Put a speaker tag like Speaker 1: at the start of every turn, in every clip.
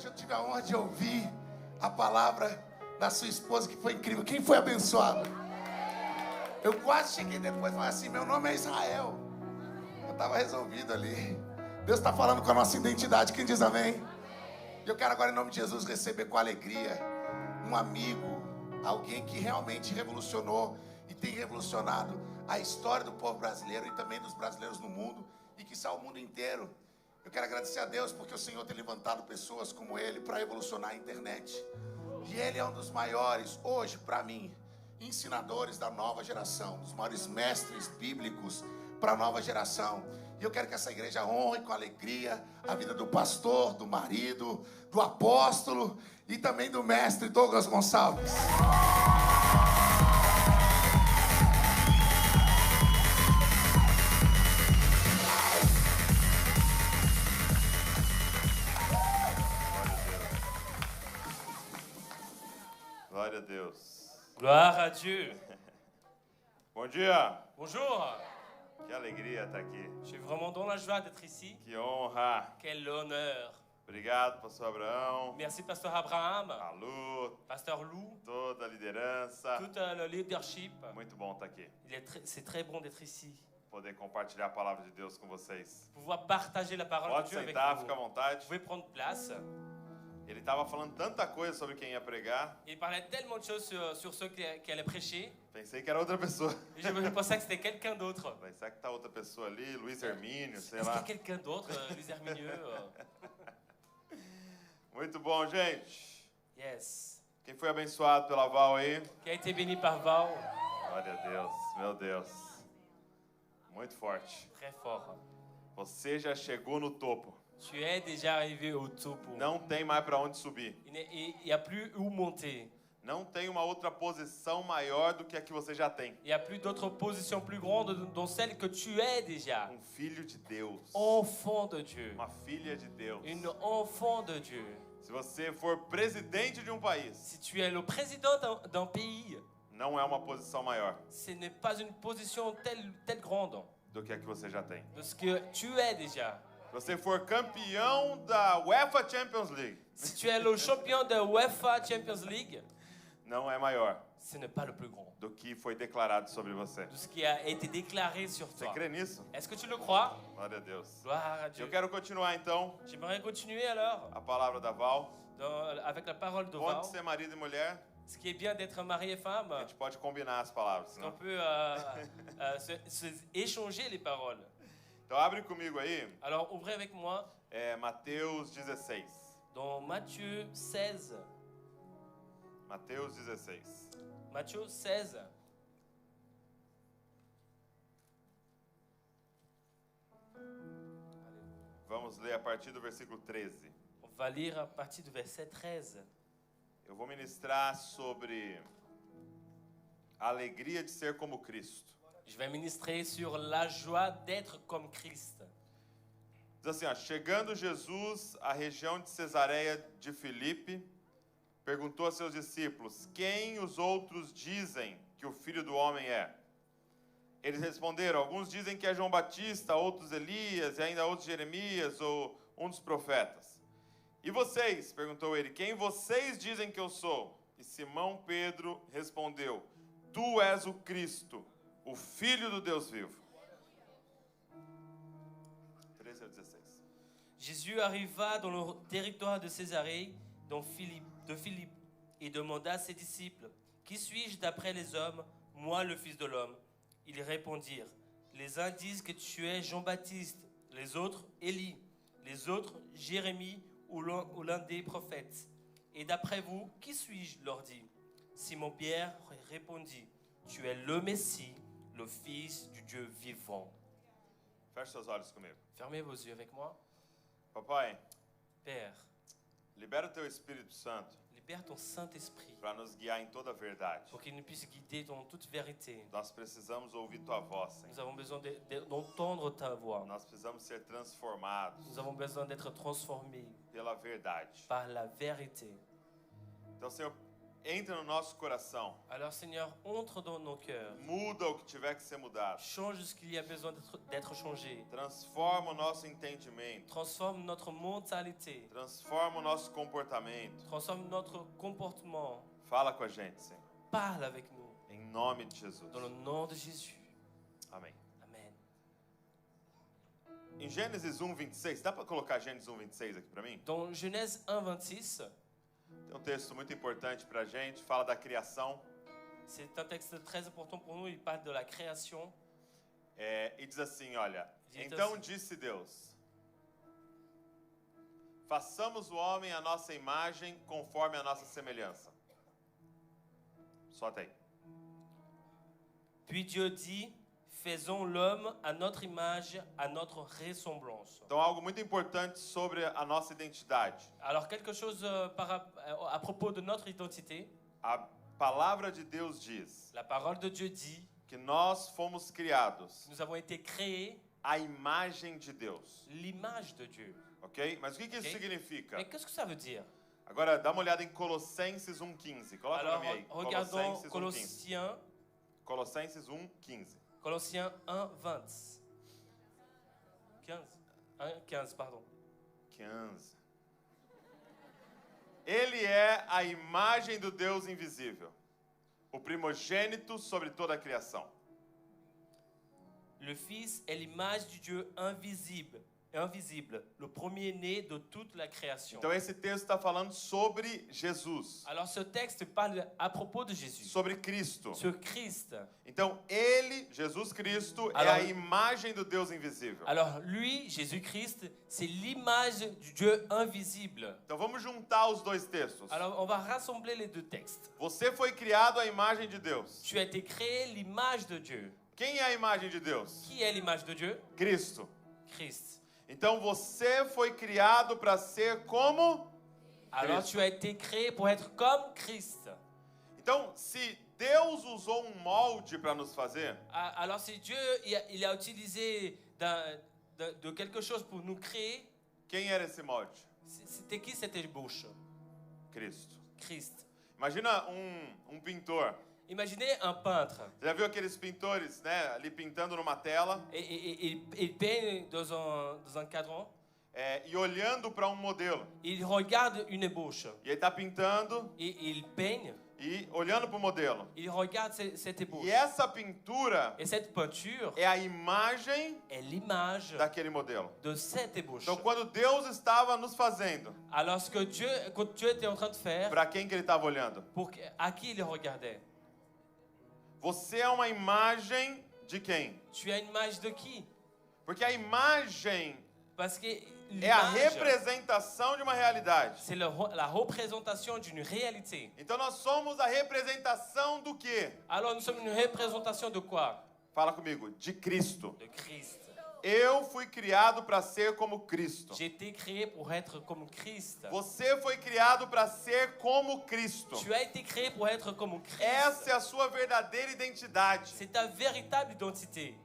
Speaker 1: Hoje eu tive a honra de ouvir a palavra da sua esposa, que foi incrível. Quem foi abençoado? Eu quase cheguei depois e falei assim, meu nome é Israel. Eu estava resolvido ali. Deus está falando com a nossa identidade. Quem diz amém? E eu quero agora, em nome de Jesus, receber com alegria um amigo, alguém que realmente revolucionou e tem revolucionado a história do povo brasileiro e também dos brasileiros no mundo e que está o mundo inteiro. Eu quero agradecer a Deus porque o Senhor tem levantado pessoas como ele para revolucionar a internet. E ele é um dos maiores, hoje, para mim, ensinadores da nova geração, dos maiores mestres bíblicos para a nova geração. E eu quero que essa igreja honre com alegria a vida do pastor, do marido, do apóstolo e também do mestre Douglas Gonçalves.
Speaker 2: Glória a Deus.
Speaker 3: Gloire à Dieu.
Speaker 2: Bom dia.
Speaker 3: Bonjour.
Speaker 2: Que alegria estar aqui.
Speaker 3: Je suis vraiment dans la joie d'être ici.
Speaker 2: Que honra.
Speaker 3: Quel honneur.
Speaker 2: Obrigado, pastor Abraão.
Speaker 3: Merci, pasteur Abraham,
Speaker 2: A Lu,
Speaker 3: pasteur Lou,
Speaker 2: toda a liderança.
Speaker 3: tout le leadership.
Speaker 2: Muito bom estar aqui.
Speaker 3: C'est très bon d'être ici.
Speaker 2: Poder compartilhar a palavra de Deus com vocês.
Speaker 3: Pouvoir partager la parole
Speaker 2: Pode
Speaker 3: de Dieu avec
Speaker 2: sentar,
Speaker 3: vous.
Speaker 2: fica à
Speaker 3: Vous
Speaker 2: vontade.
Speaker 3: pouvez prendre place.
Speaker 2: Ele estava falando tanta coisa sobre quem ia pregar.
Speaker 3: Il parlait tellement de choses sur ceux qui allaient prêcher.
Speaker 2: Pensei que era outra pessoa.
Speaker 3: Et je pensais que c'était quelqu'un d'autre.
Speaker 2: Falei, será que tá outra pessoa ali? Luiz Hermínio, sei
Speaker 3: Est-ce qu'il y a
Speaker 2: lá.
Speaker 3: quelqu'un d'autre, Luis Herminieux?
Speaker 2: Muito bom, gente.
Speaker 3: Yes.
Speaker 2: Quem foi abençoado pela Val aí?
Speaker 3: Qui a été béni par Val?
Speaker 2: Glória a Deus, meu Deus. Muito forte.
Speaker 3: Très fort.
Speaker 2: Você já chegou no topo.
Speaker 3: Tu es déjà arrivé au topo.
Speaker 2: Não tem mais para onde subir.
Speaker 3: Il n'y a plus où monter.
Speaker 2: Não tem uma outra posição maior do que a que você já tem.
Speaker 3: Il n'y a plus d'autre position plus grande dont celle que tu es déjà.
Speaker 2: Filho de Deus.
Speaker 3: Enfant de Dieu.
Speaker 2: Uma filha de Deus.
Speaker 3: Une enfant de Dieu.
Speaker 2: Se você for presidente de um país,
Speaker 3: Si tu es le président d'un pays,
Speaker 2: não é uma posição maior
Speaker 3: ce n'est pas une position telle grande
Speaker 2: do que a que você já tem.
Speaker 3: de ce que tu es déjà.
Speaker 2: Se você for campeão da UEFA Champions League,
Speaker 3: Si tu es le champion de UEFA Champions League,
Speaker 2: não é maior
Speaker 3: ce n'est pas le plus grand
Speaker 2: do que foi declarado sobre você.
Speaker 3: de ce qui a été déclaré sur
Speaker 2: Você
Speaker 3: toi.
Speaker 2: crê nisso?
Speaker 3: Est-ce que tu le crois?
Speaker 2: Glória a Deus.
Speaker 3: Gloire à Dieu.
Speaker 2: Eu quero continuar então
Speaker 3: J'aimerais continuer alors
Speaker 2: a palavra da Val.
Speaker 3: avec la parole de
Speaker 2: Bom
Speaker 3: Val.
Speaker 2: de ser marido e mulher,
Speaker 3: Ce qui est bien d'être mari et femme,
Speaker 2: a gente pode combinar as palavras.
Speaker 3: qu'on
Speaker 2: Né?
Speaker 3: peut se échanger les paroles.
Speaker 2: Então abre comigo aí,
Speaker 3: Alors ouvrez avec moi
Speaker 2: Mateus 16.
Speaker 3: dans Matthieu 16.
Speaker 2: Mateus 16.
Speaker 3: Matthieu 16.
Speaker 2: Vamos ler a partir do versículo 13.
Speaker 3: On va lire à partir du verset 13.
Speaker 2: Eu vou ministrar sobre a alegria de ser como Cristo.
Speaker 3: Je vais ministrer sur la joie d'être comme Christ.
Speaker 2: Diz assim, ó, chegando Jesus à região de Cesareia de Filipe, perguntou a seus discípulos, quem os outros dizem que o Filho do Homem é? Eles responderam, alguns dizem que é João Batista, outros Elias, e ainda outros Jeremias ou um dos profetas. E vocês? Perguntou ele, quem vocês dizem que eu sou? E Simão Pedro respondeu, tu és o Cristo, o Filho do Deus vivo. 13 a 16.
Speaker 3: Jésus arriva dans le territoire de Césarée, de Philippe, et demanda à ses disciples, qui suis-je d'après les hommes, moi le Fils de l'homme? Ils répondirent, les uns disent que tu es Jean-Baptiste, les autres Élie, les autres Jérémie ou l'un des prophètes. Et d'après vous, qui suis-je? Leur dit. Simon-Pierre répondit, tu es le Messie, le Fils du Dieu vivant.
Speaker 2: Feche seus olhos comigo.
Speaker 3: Fermez vos yeux avec moi.
Speaker 2: Papai,
Speaker 3: Père,
Speaker 2: libera o teu Espírito Santo
Speaker 3: libère ton Saint-Esprit
Speaker 2: para nos guiar em toda a verdade.
Speaker 3: pour qu'il nous puisse guider dans toute vérité.
Speaker 2: Nós precisamos ouvir tua voz, Senhor.
Speaker 3: Nous avons besoin d'entendre ta voix.
Speaker 2: Nós precisamos ser transformados
Speaker 3: Nous avons besoin d'être transformés
Speaker 2: pela verdade.
Speaker 3: par la vérité.
Speaker 2: Então, Senhor, entra no nosso coração.
Speaker 3: Alors Seigneur, entre dans nos cœurs.
Speaker 2: Muda o que tiver que ser mudado.
Speaker 3: Change ce qu'il y a besoin d'être changé.
Speaker 2: Transforma o nosso entendimento.
Speaker 3: Transforme notre mentalité.
Speaker 2: Transforma o nosso comportamento.
Speaker 3: Transforme notre comportement.
Speaker 2: Fala com a gente, Senhor.
Speaker 3: Parle avec nous.
Speaker 2: Em nome de Jesus.
Speaker 3: Dans le nom de Jésus.
Speaker 2: Amém.
Speaker 3: Amen.
Speaker 2: Em Gênesis 1:26, dá para colocar Gênesis 1:26 aqui para mim?
Speaker 3: Dans Genèse 1:26,
Speaker 2: Tem um texto muito importante para a gente, fala da criação.
Speaker 3: c'est un texte très important pour nous. Il parle de la création.
Speaker 2: E diz assim, olha,
Speaker 3: Diz
Speaker 2: então
Speaker 3: assim.
Speaker 2: disse Deus, façamos o homem à nossa imagem, conforme a nossa semelhança. Solta aí.
Speaker 3: Puis Dieu dit, faisons l'homme à notre image, à notre ressemblance.
Speaker 2: Então, algo muito importante sobre a nossa identidade.
Speaker 3: Alors quelque chose à propos de notre identité.
Speaker 2: A palavra de Deus diz
Speaker 3: La parole de Dieu dit,
Speaker 2: que nós fomos criados
Speaker 3: nous avons été créés
Speaker 2: à imagem de Deus,
Speaker 3: l'image de Dieu.
Speaker 2: ok? Mas o que isso
Speaker 3: Ok.
Speaker 2: significa?
Speaker 3: Mais qu'est-ce que ça veut dire?
Speaker 2: Agora, dá uma olhada em Colossenses 1:15. Coloca para
Speaker 3: Alors
Speaker 2: mim aí.
Speaker 3: regardons
Speaker 2: Colossenses 1:15. Colossenses 1:15.
Speaker 3: Colossiens 1:20. 15, pardon.
Speaker 2: 15. Ele é a imagem do Deus invisível, o primogênito sobre toda a criação.
Speaker 3: Le Fils est l'image du Dieu invisible, le premier-né de toute la création.
Speaker 2: Então esse texto está falando sobre Jesus,
Speaker 3: Alors ce texte parle à propos de Jésus,
Speaker 2: sobre Cristo.
Speaker 3: sur Christ.
Speaker 2: Então ele, Jesus Cristo, é
Speaker 3: Alors-
Speaker 2: a imagem do Deus invisível.
Speaker 3: Alors lui, Jésus-Christ, c'est l'image du Dieu invisible.
Speaker 2: Então vamos juntar os dois textos.
Speaker 3: Alors on va rassembler les deux textes.
Speaker 2: Você foi criado à imagem de Deus.
Speaker 3: Tu as été créé l'image de Dieu.
Speaker 2: Quem é a imagem de Deus?
Speaker 3: Qui est l'image de Dieu?
Speaker 2: Cristo.
Speaker 3: Christ.
Speaker 2: Então você foi criado para ser como
Speaker 3: Alors
Speaker 2: Christ.
Speaker 3: tu as été créé pour être comme Christ.
Speaker 2: Então, se Deus usou um molde para nos fazer,
Speaker 3: Alors si Dieu il a utilisé de quelque chose pour nous créer,
Speaker 2: quem era esse molde?
Speaker 3: c'était qui cette ébauche?
Speaker 2: Cristo.
Speaker 3: Christ.
Speaker 2: Imagina um pintor.
Speaker 3: Imaginez un peintre.
Speaker 2: Você já viu aqueles pintores, né, ali pintando numa tela
Speaker 3: Et il peint dans un cadran.
Speaker 2: e olhando para um modelo.
Speaker 3: Il regarde une ébauche.
Speaker 2: E ele está pintando
Speaker 3: Et il peigne.
Speaker 2: e olhando para o modelo.
Speaker 3: Il regarde cette ébauche.
Speaker 2: E essa pintura
Speaker 3: Et cette peinture
Speaker 2: é a imagem
Speaker 3: est l'image
Speaker 2: daquele modelo.
Speaker 3: de cette ébauche.
Speaker 2: Então, quando Deus estava nos fazendo,
Speaker 3: Alors quand Dieu était en train de faire,
Speaker 2: para quem que ele estava olhando?
Speaker 3: à qui il regardait?
Speaker 2: Você é uma imagem de quem?
Speaker 3: Tu as une image de qui?
Speaker 2: Porque a imagem
Speaker 3: Parce que
Speaker 2: é a
Speaker 3: l'image,
Speaker 2: representação de uma realidade.
Speaker 3: c'est la représentation d'une réalité.
Speaker 2: Então nós somos a representação do quê?
Speaker 3: Alors nous sommes une représentation de quoi?
Speaker 2: Fala comigo, de Cristo.
Speaker 3: De Christ.
Speaker 2: Eu fui criado para ser como Cristo.
Speaker 3: J'ai été créé pour être comme Christ.
Speaker 2: Você foi criado para ser como Cristo.
Speaker 3: Tu as été créé pour être comme Christ.
Speaker 2: Essa é a sua verdadeira identidade.
Speaker 3: C'est ta véritable identité.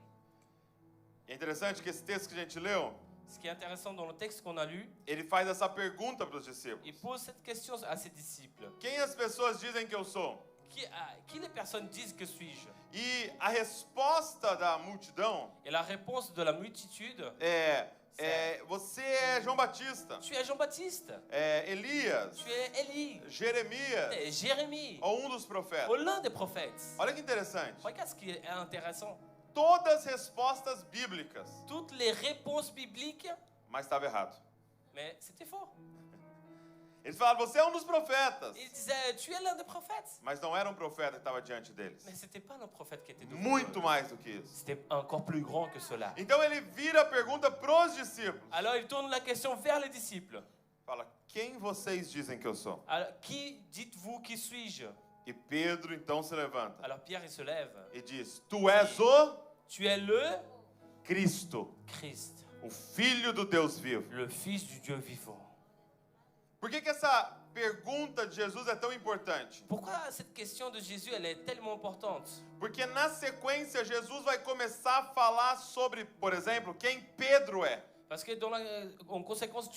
Speaker 2: É interessante que esse texto que a gente leu,
Speaker 3: Ce qui est intéressant dans le texte qu'on a lu,
Speaker 2: ele faz essa pergunta para os discípulos.
Speaker 3: il pose cette question à ses disciples.
Speaker 2: Quem as pessoas dizem que eu sou?
Speaker 3: Qui les personnes disent que suis-je?
Speaker 2: E a resposta da multidão
Speaker 3: Et la réponse de la multitude,
Speaker 2: você é João Batista,
Speaker 3: tu es Jean-Baptiste,
Speaker 2: Elias,
Speaker 3: tu es Élie,
Speaker 2: Jeremias,
Speaker 3: tu es Jérémie,
Speaker 2: ou dos profetas.
Speaker 3: ou l'un des prophètes.
Speaker 2: Olha que interessante.
Speaker 3: Regarde ce qui est intéressant.
Speaker 2: Todas as respostas bíblicas,
Speaker 3: Toutes les réponses bibliques,
Speaker 2: mas estava errado.
Speaker 3: mais c'était faux.
Speaker 2: Eles falaram, você é dos profetas,
Speaker 3: Ils disaient, tu es l'un des prophètes.
Speaker 2: mas não era profeta que estava diante deles.
Speaker 3: Mais c'était pas le prophète qui était devant
Speaker 2: Muito
Speaker 3: eux.
Speaker 2: mais do que isso.
Speaker 3: C'était encore plus grand que cela.
Speaker 2: Então ele vira a pergunta pros discípulos.
Speaker 3: Alors il tourne la question vers les disciples.
Speaker 2: Fala, quem vocês dizem que eu sou?
Speaker 3: Alors, qui dites-vous qui suis-je?
Speaker 2: E Pedro então se levanta
Speaker 3: Alors Pierre il se lève.
Speaker 2: e diz, tu és o
Speaker 3: Tu es le
Speaker 2: Cristo,
Speaker 3: Christ,
Speaker 2: o Filho do Deus vivo.
Speaker 3: le Fils du Dieu vivant.
Speaker 2: Por que essa pergunta de Jesus é tão importante?
Speaker 3: Pourquoi cette question de Jésus elle est tellement importante?
Speaker 2: Porque na sequência Jesus vai começar a falar sobre, por exemplo, quem Pedro é.
Speaker 3: Parce que en conséquence,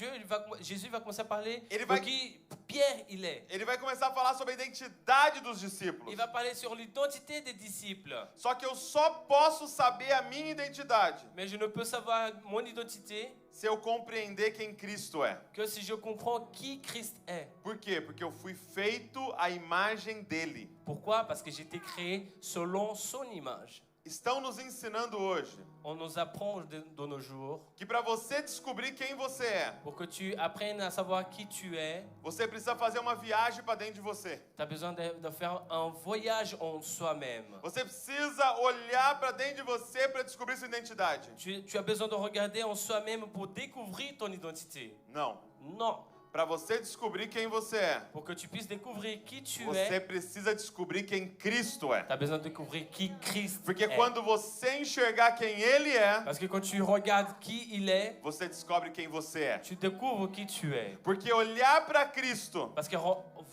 Speaker 3: Jésus va commencer à parler
Speaker 2: Ele
Speaker 3: de
Speaker 2: vai-
Speaker 3: qui Pierre il est.
Speaker 2: Ele vai começar a falar sobre a identidade dos discípulos.
Speaker 3: Il va parler sur l'identité des disciples.
Speaker 2: Só que eu só posso saber a minha identidade
Speaker 3: Mais je ne peux savoir mon identité
Speaker 2: se eu compreender quem Cristo é.
Speaker 3: que si je comprends qui Christ est.
Speaker 2: Por quê? Porque eu fui feito à imagem dele.
Speaker 3: Pourquoi? Parce que j'ai été créé selon son image.
Speaker 2: Estão nos ensinando hoje
Speaker 3: On nous apprend de nos jours
Speaker 2: que para você descobrir quem você é,
Speaker 3: pour que tu apprennes à savoir qui tu es.
Speaker 2: você precisa fazer uma viagem para dentro de você.
Speaker 3: Tu as besoin de faire un voyage en soi-même.
Speaker 2: Você precisa olhar para dentro de você para descobrir sua identidade.
Speaker 3: Tu as besoin de regarder en soi-même pour découvrir ton identité.
Speaker 2: Não.
Speaker 3: Non.
Speaker 2: Para você descobrir quem você é,
Speaker 3: Pour que tu puisses découvrir qui tu
Speaker 2: você
Speaker 3: es,
Speaker 2: precisa descobrir quem Cristo é.
Speaker 3: tu as besoin de découvrir qui Christ
Speaker 2: Porque
Speaker 3: est.
Speaker 2: quando você enxergar quem Ele é,
Speaker 3: Parce que quand tu regardes qui il est,
Speaker 2: você descobre quem você é.
Speaker 3: tu découvres qui tu es.
Speaker 2: Porque olhar para Cristo
Speaker 3: Parce que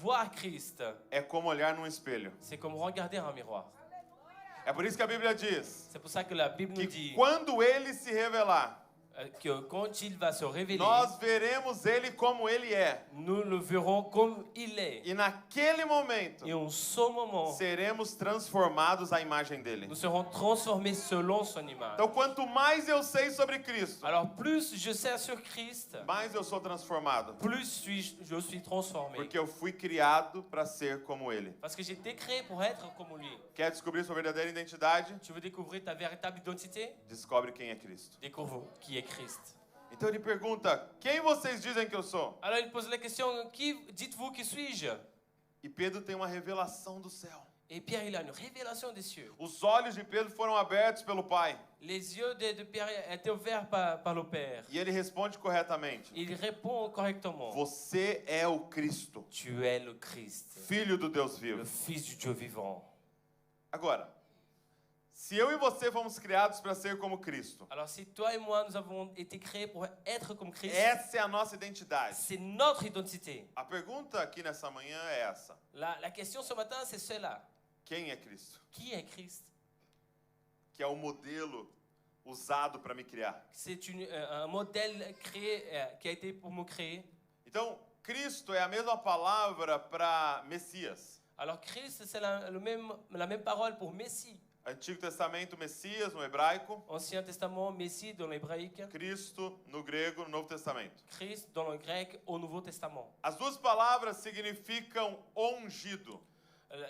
Speaker 3: voir Christ,
Speaker 2: é como olhar num espelho.
Speaker 3: c'est comme regarder un miroir.
Speaker 2: É por isso que a Bíblia diz
Speaker 3: C'est pour ça que la Bible nous
Speaker 2: que
Speaker 3: dit
Speaker 2: quando Ele se revelar,
Speaker 3: que quand il va se révéler,
Speaker 2: nós veremos Ele como Ele é.
Speaker 3: nous le verrons comme il est.
Speaker 2: E naquele momento,
Speaker 3: Et en ce moment,
Speaker 2: seremos transformados à imagem dele.
Speaker 3: nous serons transformés selon son image.
Speaker 2: Então, quanto mais eu sei sobre Cristo,
Speaker 3: Alors plus je sais sur Christ,
Speaker 2: mais eu sou transformado.
Speaker 3: plus je suis transformé.
Speaker 2: Porque eu fui criado para ser como Ele.
Speaker 3: Parce que j'ai été créé pour être comme lui.
Speaker 2: Quer descobrir sua verdadeira identidade?
Speaker 3: Tu veux découvrir ta véritable identité?
Speaker 2: Descobre quem é Cristo.
Speaker 3: Découvre qui est Christ.
Speaker 2: Então ele pergunta: quem vocês dizem que eu sou?
Speaker 3: Alors il pose la question, qui dites-vous qui suis-je?
Speaker 2: E Pedro tem uma revelação do céu.
Speaker 3: Et Pierre, il a une révélation des cieux.
Speaker 2: Os olhos de Pedro foram abertos pelo Pai.
Speaker 3: Les yeux de Pierre étaient ouverts par le Père.
Speaker 2: E ele responde corretamente:
Speaker 3: Il répond correctement.
Speaker 2: Você é o Cristo,
Speaker 3: Tu es le Christ,
Speaker 2: Filho do Deus
Speaker 3: le
Speaker 2: vivo.
Speaker 3: Fils du Dieu vivant.
Speaker 2: Agora, se eu e você fomos criados para ser como Cristo,
Speaker 3: Alors si toi et moi, nous avons été créés pour être comme Christ,
Speaker 2: essa é a nossa identidade.
Speaker 3: c'est notre identité.
Speaker 2: A pergunta aqui nessa manhã é essa:
Speaker 3: La question ce matin, c'est cela.
Speaker 2: quem é Cristo?
Speaker 3: Qui est Christ?
Speaker 2: Que é o modelo usado para me criar.
Speaker 3: C'est un modèle créé, qui a été pour me créer.
Speaker 2: Então, Cristo é a mesma palavra para Messias.
Speaker 3: Alors Christ, c'est la même parole pour Messie.
Speaker 2: Antigo Testamento, Messias no hebraico,
Speaker 3: Ancien Testament, Messie dans l'hébraïque.
Speaker 2: Cristo no grego, no Novo Testamento.
Speaker 3: Christ dans le grec au Nouveau Testament.
Speaker 2: As duas palavras significam ungido,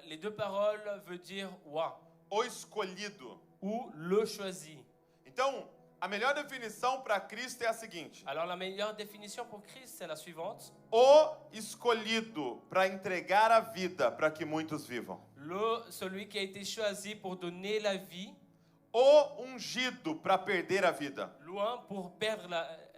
Speaker 3: Les deux paroles veulent dire roi
Speaker 2: o escolhido.
Speaker 3: ou le choisi.
Speaker 2: Então, a melhor definição para Cristo é a seguinte:
Speaker 3: Alors la meilleure définition pour Christ, c'est la suivante.
Speaker 2: o escolhido para entregar a vida para que muitos vivam.
Speaker 3: Celui qui a été choisi pour donner la vie,
Speaker 2: O ungido para perder a vida,
Speaker 3: loin pour perdre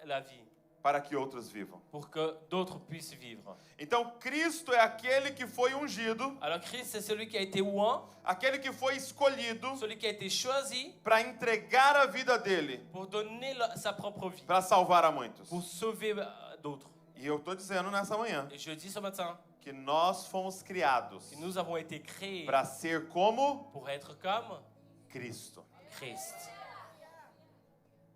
Speaker 3: la vie,
Speaker 2: para que outros vivam.
Speaker 3: pour que d'autres puissent vivre.
Speaker 2: Então, Cristo é aquele que foi ungido,
Speaker 3: Alors Christ, c'est celui qui a été oint,
Speaker 2: aquele que foi escolhido
Speaker 3: celui qui a été choisi
Speaker 2: para entregar a vida dele
Speaker 3: pour donner sa propre vie,
Speaker 2: para salvar a muitos.
Speaker 3: pour sauver d'autres.
Speaker 2: E eu estou dizendo nessa manhã
Speaker 3: Et je dis ce matin
Speaker 2: que nós fomos criados
Speaker 3: que nous avons été créés
Speaker 2: para ser como
Speaker 3: pour être comme
Speaker 2: Cristo.
Speaker 3: Christ.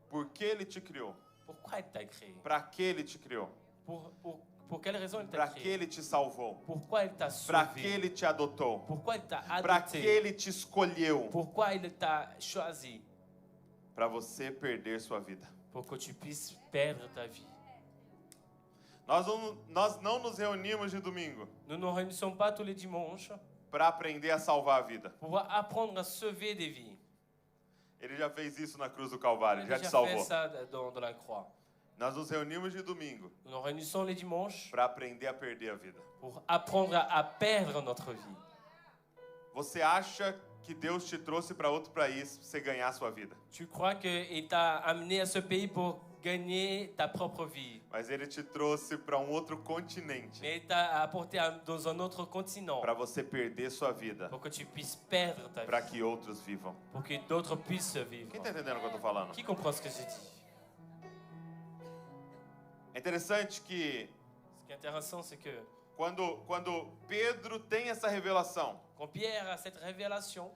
Speaker 2: Por que ele te criou?
Speaker 3: Pourquoi il t'a créé?
Speaker 2: Para que ele te criou?
Speaker 3: Pour quelle raison il t'a
Speaker 2: Para que
Speaker 3: créé?
Speaker 2: ele te salvou?
Speaker 3: Pourquoi il t'a
Speaker 2: Para que
Speaker 3: sauvé?
Speaker 2: ele te adotou?
Speaker 3: Pourquoi il t'a
Speaker 2: Para que
Speaker 3: adopté?
Speaker 2: ele te escolheu?
Speaker 3: Pourquoi il t'a choisi?
Speaker 2: Para você perder sua vida.
Speaker 3: Pour que tu puisses perdre ta vie.
Speaker 2: Nós não nos reunimos de domingo
Speaker 3: Nous ne nous réunissons pas tous les dimanches
Speaker 2: para aprender a salvar a vida.
Speaker 3: pour apprendre à sauver des vies.
Speaker 2: Ele já fez isso na cruz do
Speaker 3: On
Speaker 2: Calvário,
Speaker 3: a
Speaker 2: já te
Speaker 3: déjà fait
Speaker 2: salvou.
Speaker 3: ça dans la croix.
Speaker 2: Nós nos reunimos de domingo
Speaker 3: Nous nous réunissons les dimanches
Speaker 2: para aprender a perder a vida.
Speaker 3: pour apprendre à perdre notre vie.
Speaker 2: Você acha que Deus te trouxe para outro país para você ganhar a sua vida?
Speaker 3: Tu crois qu'il t'a amené à ce pays pour gagner ta propre vie.
Speaker 2: Mas ele te trouxe para outro continente
Speaker 3: Mais il t'a apporté dans un autre continent
Speaker 2: para você perder sua vida,
Speaker 3: pour que tu puisses perdre ta
Speaker 2: para
Speaker 3: vie,
Speaker 2: que outros vivam.
Speaker 3: pour que d'autres puissent vivre.
Speaker 2: Quem está entendendo o que eu estou falando?
Speaker 3: Qui comprend ce que je dis?
Speaker 2: É interessante que
Speaker 3: Ce qui est intéressant, c'est que
Speaker 2: quando Pedro tem essa revelação,
Speaker 3: quand Pierre a cette révélation,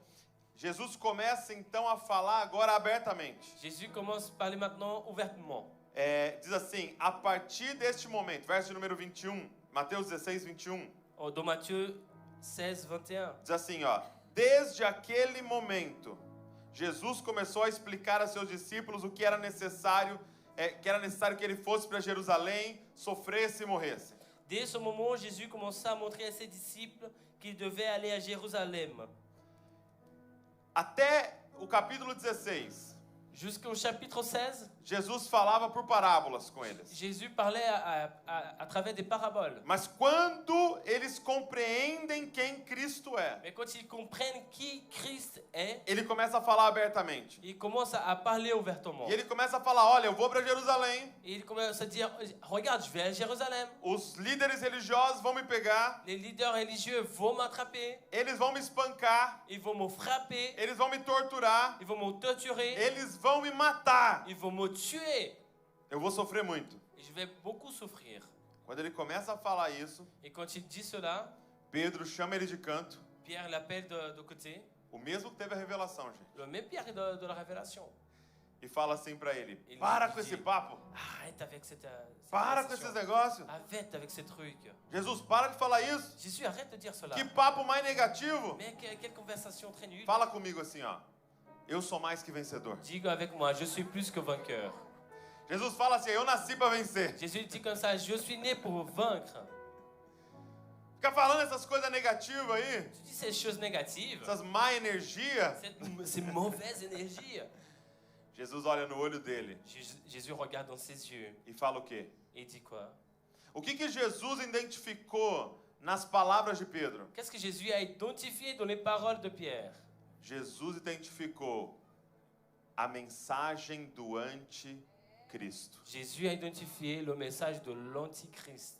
Speaker 2: Jesus começa então a falar agora abertamente.
Speaker 3: Jésus commence à parler maintenant ouvertement.
Speaker 2: diz assim, a partir deste momento, verso de número 21, Mateus 16, 21,
Speaker 3: Dans Matthieu 16, 21.
Speaker 2: diz assim, ó, desde aquele momento, Jesus começou a explicar a seus discípulos o que era necessário que ele fosse para Jerusalém, sofresse e morresse.
Speaker 3: Dès ce moment, Jésus commença à montrer à ses disciples qu'il devait aller à Jérusalem.
Speaker 2: Até o capítulo 16,
Speaker 3: Jusqu'au chapitre 16,
Speaker 2: Jesus falava por parábolas com eles.
Speaker 3: Jésus parlait à travers des paraboles.
Speaker 2: Mas quando eles compreendem quem Cristo é,
Speaker 3: Mais quand ils comprennent qui Christ est,
Speaker 2: ele começa a falar abertamente.
Speaker 3: ils commencent à parler ouvertement.
Speaker 2: E ele começa a falar, olha, eu vou para Jerusalém,
Speaker 3: Et ils commencent à dire, regarde, je vais à Jérusalem.
Speaker 2: os líderes religiosos vão me pegar,
Speaker 3: Les leaders religieux vont m'attraper,
Speaker 2: eles vão me espancar,
Speaker 3: ils vont me frapper,
Speaker 2: eles vão me torturar,
Speaker 3: ils vont me torturer,
Speaker 2: eles vão me matar.
Speaker 3: ils vont me tuer.
Speaker 2: Eu vou sofrer muito.
Speaker 3: Et je vais beaucoup souffrir.
Speaker 2: Quando ele começa a falar isso,
Speaker 3: Et quand il dit cela,
Speaker 2: Pedro chama ele de canto,
Speaker 3: Pierre l'appelle de côté,
Speaker 2: o mesmo que teve a revelação, gente,
Speaker 3: le même Pierre de la révélation.
Speaker 2: e fala assim para ele,
Speaker 3: Ele
Speaker 2: para
Speaker 3: diz-
Speaker 2: com esse papo,
Speaker 3: Arrête avec cette
Speaker 2: para com
Speaker 3: conversation.
Speaker 2: esses negócios.
Speaker 3: Arrête avec ces trucs.
Speaker 2: Jesus, para de falar isso.
Speaker 3: Jésus, arrête de dire cela.
Speaker 2: Que papo mais negativo.
Speaker 3: Mais quelle conversation très nulle.
Speaker 2: Fala comigo assim, ó. Eu sou mais que vencedor.
Speaker 3: Diga avec moi, je suis plus que vainqueur.
Speaker 2: Jesus fala assim, eu nasci para vencer.
Speaker 3: Jésus dit comme ça, je suis né pour vaincre.
Speaker 2: Fica falando essas coisas negativas aí,
Speaker 3: Tu dis ces choses négatives,
Speaker 2: essas má energias.
Speaker 3: ces mauvaises énergies.
Speaker 2: Jesus olha no olho dele
Speaker 3: Jésus regarde dans ses yeux
Speaker 2: e fala o quê?
Speaker 3: et dit quoi?
Speaker 2: O que Jesus identificou nas palavras de Pedro?
Speaker 3: Qu'est-ce que Jésus a identifié dans les paroles de Pierre?
Speaker 2: Jesus identificou a mensagem do anticristo.
Speaker 3: Jésus a identifié le message de l'Antichrist.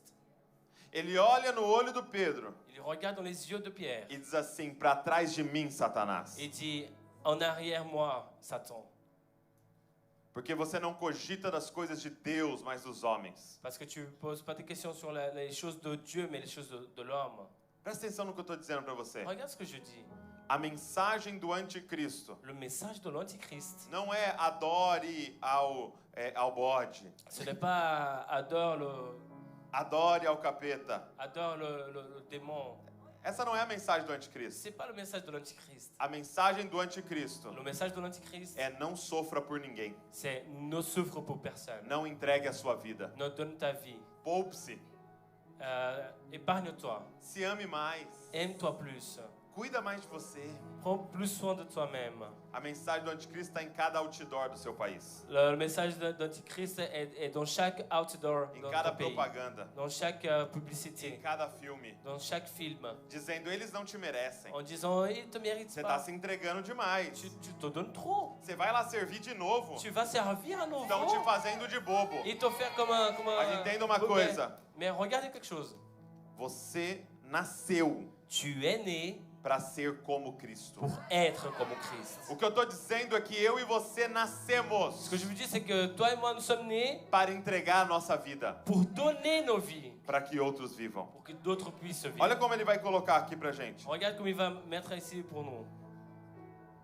Speaker 2: Ele olha no olho do Pedro
Speaker 3: Il regarde dans les yeux de Pierre
Speaker 2: e diz assim, para trás de mim, Satanás.
Speaker 3: et dit, en arrière moi, Satan.
Speaker 2: Porque você não cogita das coisas de Deus, mas dos homens.
Speaker 3: Parce que tu ne poses pas des questions sur les choses de Dieu, mais les choses de l'homme.
Speaker 2: Presta atenção no que eu estou dizendo para você.
Speaker 3: Regarde ce que je dis.
Speaker 2: A mensagem do anticristo
Speaker 3: Le message de l'Antichrist,
Speaker 2: não é adore ao bode,
Speaker 3: ce n'est pas adore
Speaker 2: adore ao capeta.
Speaker 3: le démon.
Speaker 2: Essa não é a mensagem do anticristo.
Speaker 3: Ce n'est pas le message de l'Antichrist.
Speaker 2: A mensagem do anticristo
Speaker 3: Le message de l'Antichrist,
Speaker 2: é não sofra por ninguém.
Speaker 3: c'est ne souffre pour personne.
Speaker 2: Não entregue a sua vida.
Speaker 3: Ne donne ta vie.
Speaker 2: Poupe-se.
Speaker 3: Épargne-toi.
Speaker 2: Se ame mais.
Speaker 3: Aime-toi plus.
Speaker 2: Cuida mais de você.
Speaker 3: Prends plus soin de toi-même.
Speaker 2: A mensagem do anticristo está em cada outdoor do seu país.
Speaker 3: Le message d'Antichrist est dans chaque outdoor
Speaker 2: Em
Speaker 3: dans
Speaker 2: cada
Speaker 3: ton pays.
Speaker 2: propaganda.
Speaker 3: Dans chaque
Speaker 2: Em
Speaker 3: publicité.
Speaker 2: cada filme.
Speaker 3: Dans chaque film.
Speaker 2: Dizendo, eles não te merecem.
Speaker 3: En disant, il ne te mérite
Speaker 2: Você está
Speaker 3: pas.
Speaker 2: se entregando demais.
Speaker 3: Tu te donnes trop.
Speaker 2: Você vai lá servir de novo.
Speaker 3: Tu vas servir à nouveau.
Speaker 2: Estão te fazendo de bobo.
Speaker 3: Et te faire comme un...
Speaker 2: Mas entenda uma coisa.
Speaker 3: Mais regarde quelque chose.
Speaker 2: Você nasceu
Speaker 3: Tu es né
Speaker 2: para ser como Cristo.
Speaker 3: pour être comme Christ.
Speaker 2: O que eu estou dizendo é que eu e você
Speaker 3: Ce
Speaker 2: nascemos
Speaker 3: que je veux dire, c'est que toi et moi, nous sommes nés
Speaker 2: para entregar a nossa vida
Speaker 3: pour donner nos vies,
Speaker 2: para que outros vivam.
Speaker 3: pour que d'autres puissent vivre.
Speaker 2: Olha como ele vai colocar aqui pra gente.
Speaker 3: Regarde comme il va mettre ici pour nous.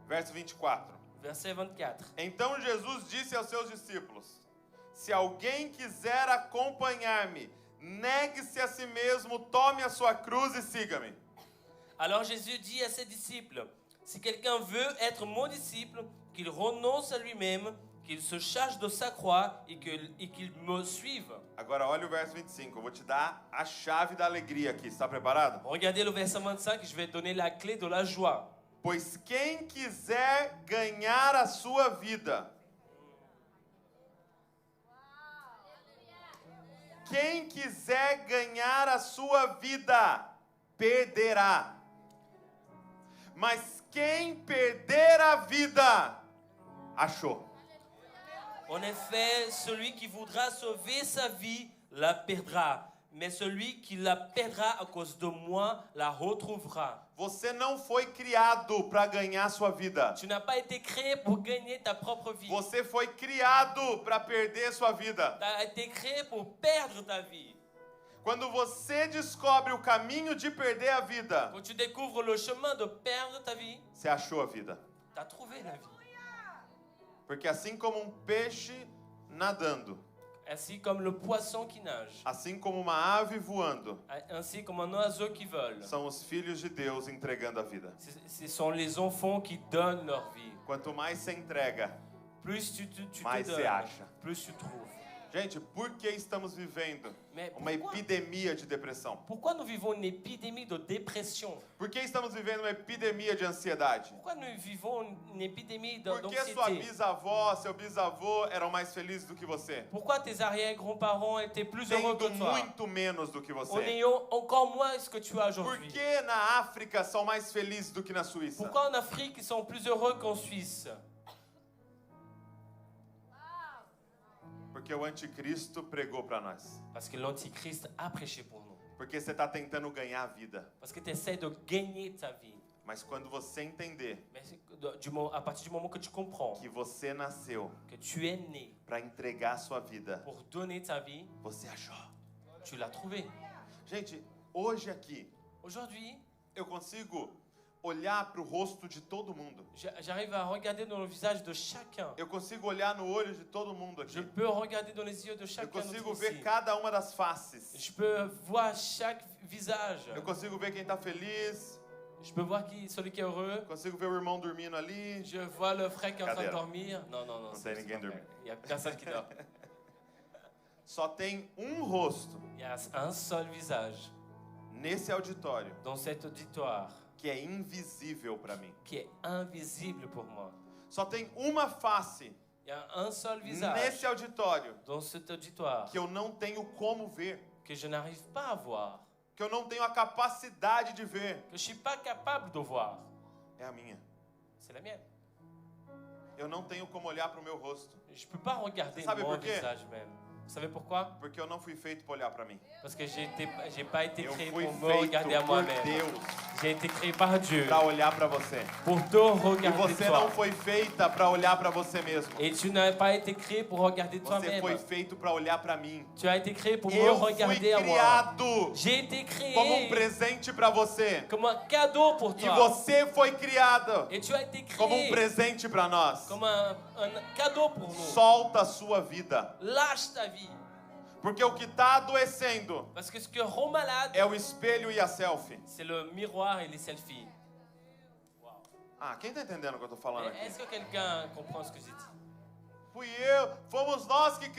Speaker 2: Verso 24.
Speaker 3: Verset 24.
Speaker 2: Então Jesus disse aos seus discípulos: Se alguém quiser acompanhar-me, negue-se a si mesmo, tome a sua cruz e siga-me.
Speaker 3: Alors Jésus dit à ses disciples, si quelqu'un veut être mon disciple, qu'il renonce à lui-même, qu'il se charge de sa croix et qu'il me suive.
Speaker 2: Agora olha o verso 25, eu vou te dar a chave da alegria aqui, está preparado?
Speaker 3: Regardez le verset 25, je vais donner la clé de la joie.
Speaker 2: Pois quem quiser ganhar a sua vida, quem quiser ganhar a sua vida, perderá. Mas quem perder a vida, achou.
Speaker 3: En effet, celui qui voudra sauver sa vie la perdra, mais celui qui la perdra à cause de moi la retrouvera.
Speaker 2: Você não foi criado para ganhar sua vida.
Speaker 3: Tu n'as pas été créé pour gagner ta propre vie.
Speaker 2: Você foi criado para perder sua vida.
Speaker 3: Tu as été créé pour perdre ta vie.
Speaker 2: Quando você descobre o caminho de perder a vida,
Speaker 3: Quand tu découvres le chemin de perdre ta vie,
Speaker 2: você achou a vida.
Speaker 3: tu as trouvé la vie.
Speaker 2: Porque assim como um peixe nadando,
Speaker 3: ainsi comme le poisson qui nage,
Speaker 2: assim como uma ave voando,
Speaker 3: ainsi comme un oiseau qui vole.
Speaker 2: são os filhos de Deus entregando a vida.
Speaker 3: Ce sont les enfants qui donnent leur vie.
Speaker 2: Quanto mais você entrega,
Speaker 3: Plus tu te
Speaker 2: mais você
Speaker 3: donnes,
Speaker 2: acha.
Speaker 3: plus tu trouves.
Speaker 2: Gente, por que estamos vivendo
Speaker 3: Mais
Speaker 2: uma
Speaker 3: pourquoi,
Speaker 2: epidemia de depressão?
Speaker 3: pourquoi nous vivons une épidémie de dépression?
Speaker 2: Por que estamos vivendo uma epidemia de ansiedade?
Speaker 3: Pourquoi nous vivons une épidémie
Speaker 2: Por que sua
Speaker 3: d'anxiété?
Speaker 2: bisavó, seu bisavô eram mais felizes do que você?
Speaker 3: Pourquoi tes arrière-grands-parents étaient plus heureux que
Speaker 2: Tendo
Speaker 3: toi?
Speaker 2: muito menos do que
Speaker 3: En
Speaker 2: você.
Speaker 3: ayant encore moins ce que tu as
Speaker 2: Por
Speaker 3: aujourd'hui.
Speaker 2: que na África são mais felizes do que na Suíça?
Speaker 3: Pourquoi en Afrique ils sont plus heureux qu'en Suisse?
Speaker 2: Porque o anticristo pregou para nós.
Speaker 3: Parce que l'Antichrist a prêché pour nous.
Speaker 2: Porque você está tentando ganhar a vida.
Speaker 3: Parce que tu essaies de gagner ta vie.
Speaker 2: Mas quando você entender
Speaker 3: Mais à partir du moment que tu comprends
Speaker 2: que você nasceu
Speaker 3: que tu es né
Speaker 2: para entregar a sua vida,
Speaker 3: pour donner ta vie,
Speaker 2: você achou.
Speaker 3: tu l'as trouvé.
Speaker 2: Gente, hoje aqui
Speaker 3: Aujourd'hui,
Speaker 2: eu consigo olhar para o rosto de todo mundo.
Speaker 3: j'arrive à regarder dans le visage de chacun.
Speaker 2: Eu consigo olhar no olho de todo mundo
Speaker 3: Je
Speaker 2: aqui.
Speaker 3: peux regarder dans les yeux de
Speaker 2: Eu
Speaker 3: chacun
Speaker 2: consigo
Speaker 3: d'entre
Speaker 2: ver
Speaker 3: ici.
Speaker 2: cada uma das faces.
Speaker 3: Je peux voir chaque visage.
Speaker 2: Eu consigo ver quem está feliz.
Speaker 3: Je peux voir celui qui est heureux.
Speaker 2: Eu consigo ver o irmão dormindo ali.
Speaker 3: Je vois le frère qui est en train de
Speaker 2: Cadeira.
Speaker 3: dormir. Non, non, non.
Speaker 2: Não
Speaker 3: c'est
Speaker 2: tem ninguém
Speaker 3: pas vrai.
Speaker 2: dormindo.
Speaker 3: Il n'y a personne qui dort.
Speaker 2: Só tem um rosto
Speaker 3: Il y a un seul visage
Speaker 2: nesse auditório
Speaker 3: dans cet auditoire
Speaker 2: que é invisível para mim.
Speaker 3: qui est invisible pour moi.
Speaker 2: Só tem uma face
Speaker 3: Il y a un seul visage
Speaker 2: nesse auditório
Speaker 3: dans cet auditoire
Speaker 2: que eu não tenho como ver,
Speaker 3: que je n'arrive pas à voir,
Speaker 2: que eu não tenho a capacidade de ver.
Speaker 3: que je ne suis pas capable de voir.
Speaker 2: É a minha.
Speaker 3: C'est la mienne.
Speaker 2: Eu não tenho como olhar para o meu rosto,
Speaker 3: Je ne peux pas regarder
Speaker 2: Vous savez
Speaker 3: mon
Speaker 2: por quê?
Speaker 3: visage même. Vous savez pourquoi?
Speaker 2: porque eu não fui feito para olhar para mim.
Speaker 3: Parce que j'ai pas été
Speaker 2: Eu
Speaker 3: créé
Speaker 2: fui
Speaker 3: pour me
Speaker 2: feito
Speaker 3: regarder à
Speaker 2: por
Speaker 3: moi-même.
Speaker 2: Deus
Speaker 3: J'ai été créé par Dieu
Speaker 2: para olhar para você.
Speaker 3: pour te
Speaker 2: E
Speaker 3: regarder
Speaker 2: você
Speaker 3: toi.
Speaker 2: não foi feita para olhar para você mesmo.
Speaker 3: Et tu n'as pas été créé pour regarder
Speaker 2: Você
Speaker 3: toi-même.
Speaker 2: foi feito para olhar para mim.
Speaker 3: Tu as été créé pour me
Speaker 2: Eu fui
Speaker 3: regarder à moi.
Speaker 2: criado
Speaker 3: J'ai été créé
Speaker 2: como um presente para você.
Speaker 3: comme un cadeau pour
Speaker 2: E
Speaker 3: toi.
Speaker 2: você foi criado
Speaker 3: Et tu as été créé
Speaker 2: como um presente para nós.
Speaker 3: comme un cadeau pour nous.
Speaker 2: Solta a sua vida.
Speaker 3: Lâche ta vie.
Speaker 2: Porque o que está adoecendo
Speaker 3: Parce que ce que rend malade,
Speaker 2: é o espelho e a selfie.
Speaker 3: c'est le miroir et les selfies.
Speaker 2: Ah, quem está entendendo o que eu estou falando aqui?
Speaker 3: Est-ce que quelqu'un comprend ce que j'ai dit?
Speaker 2: Fomos nós que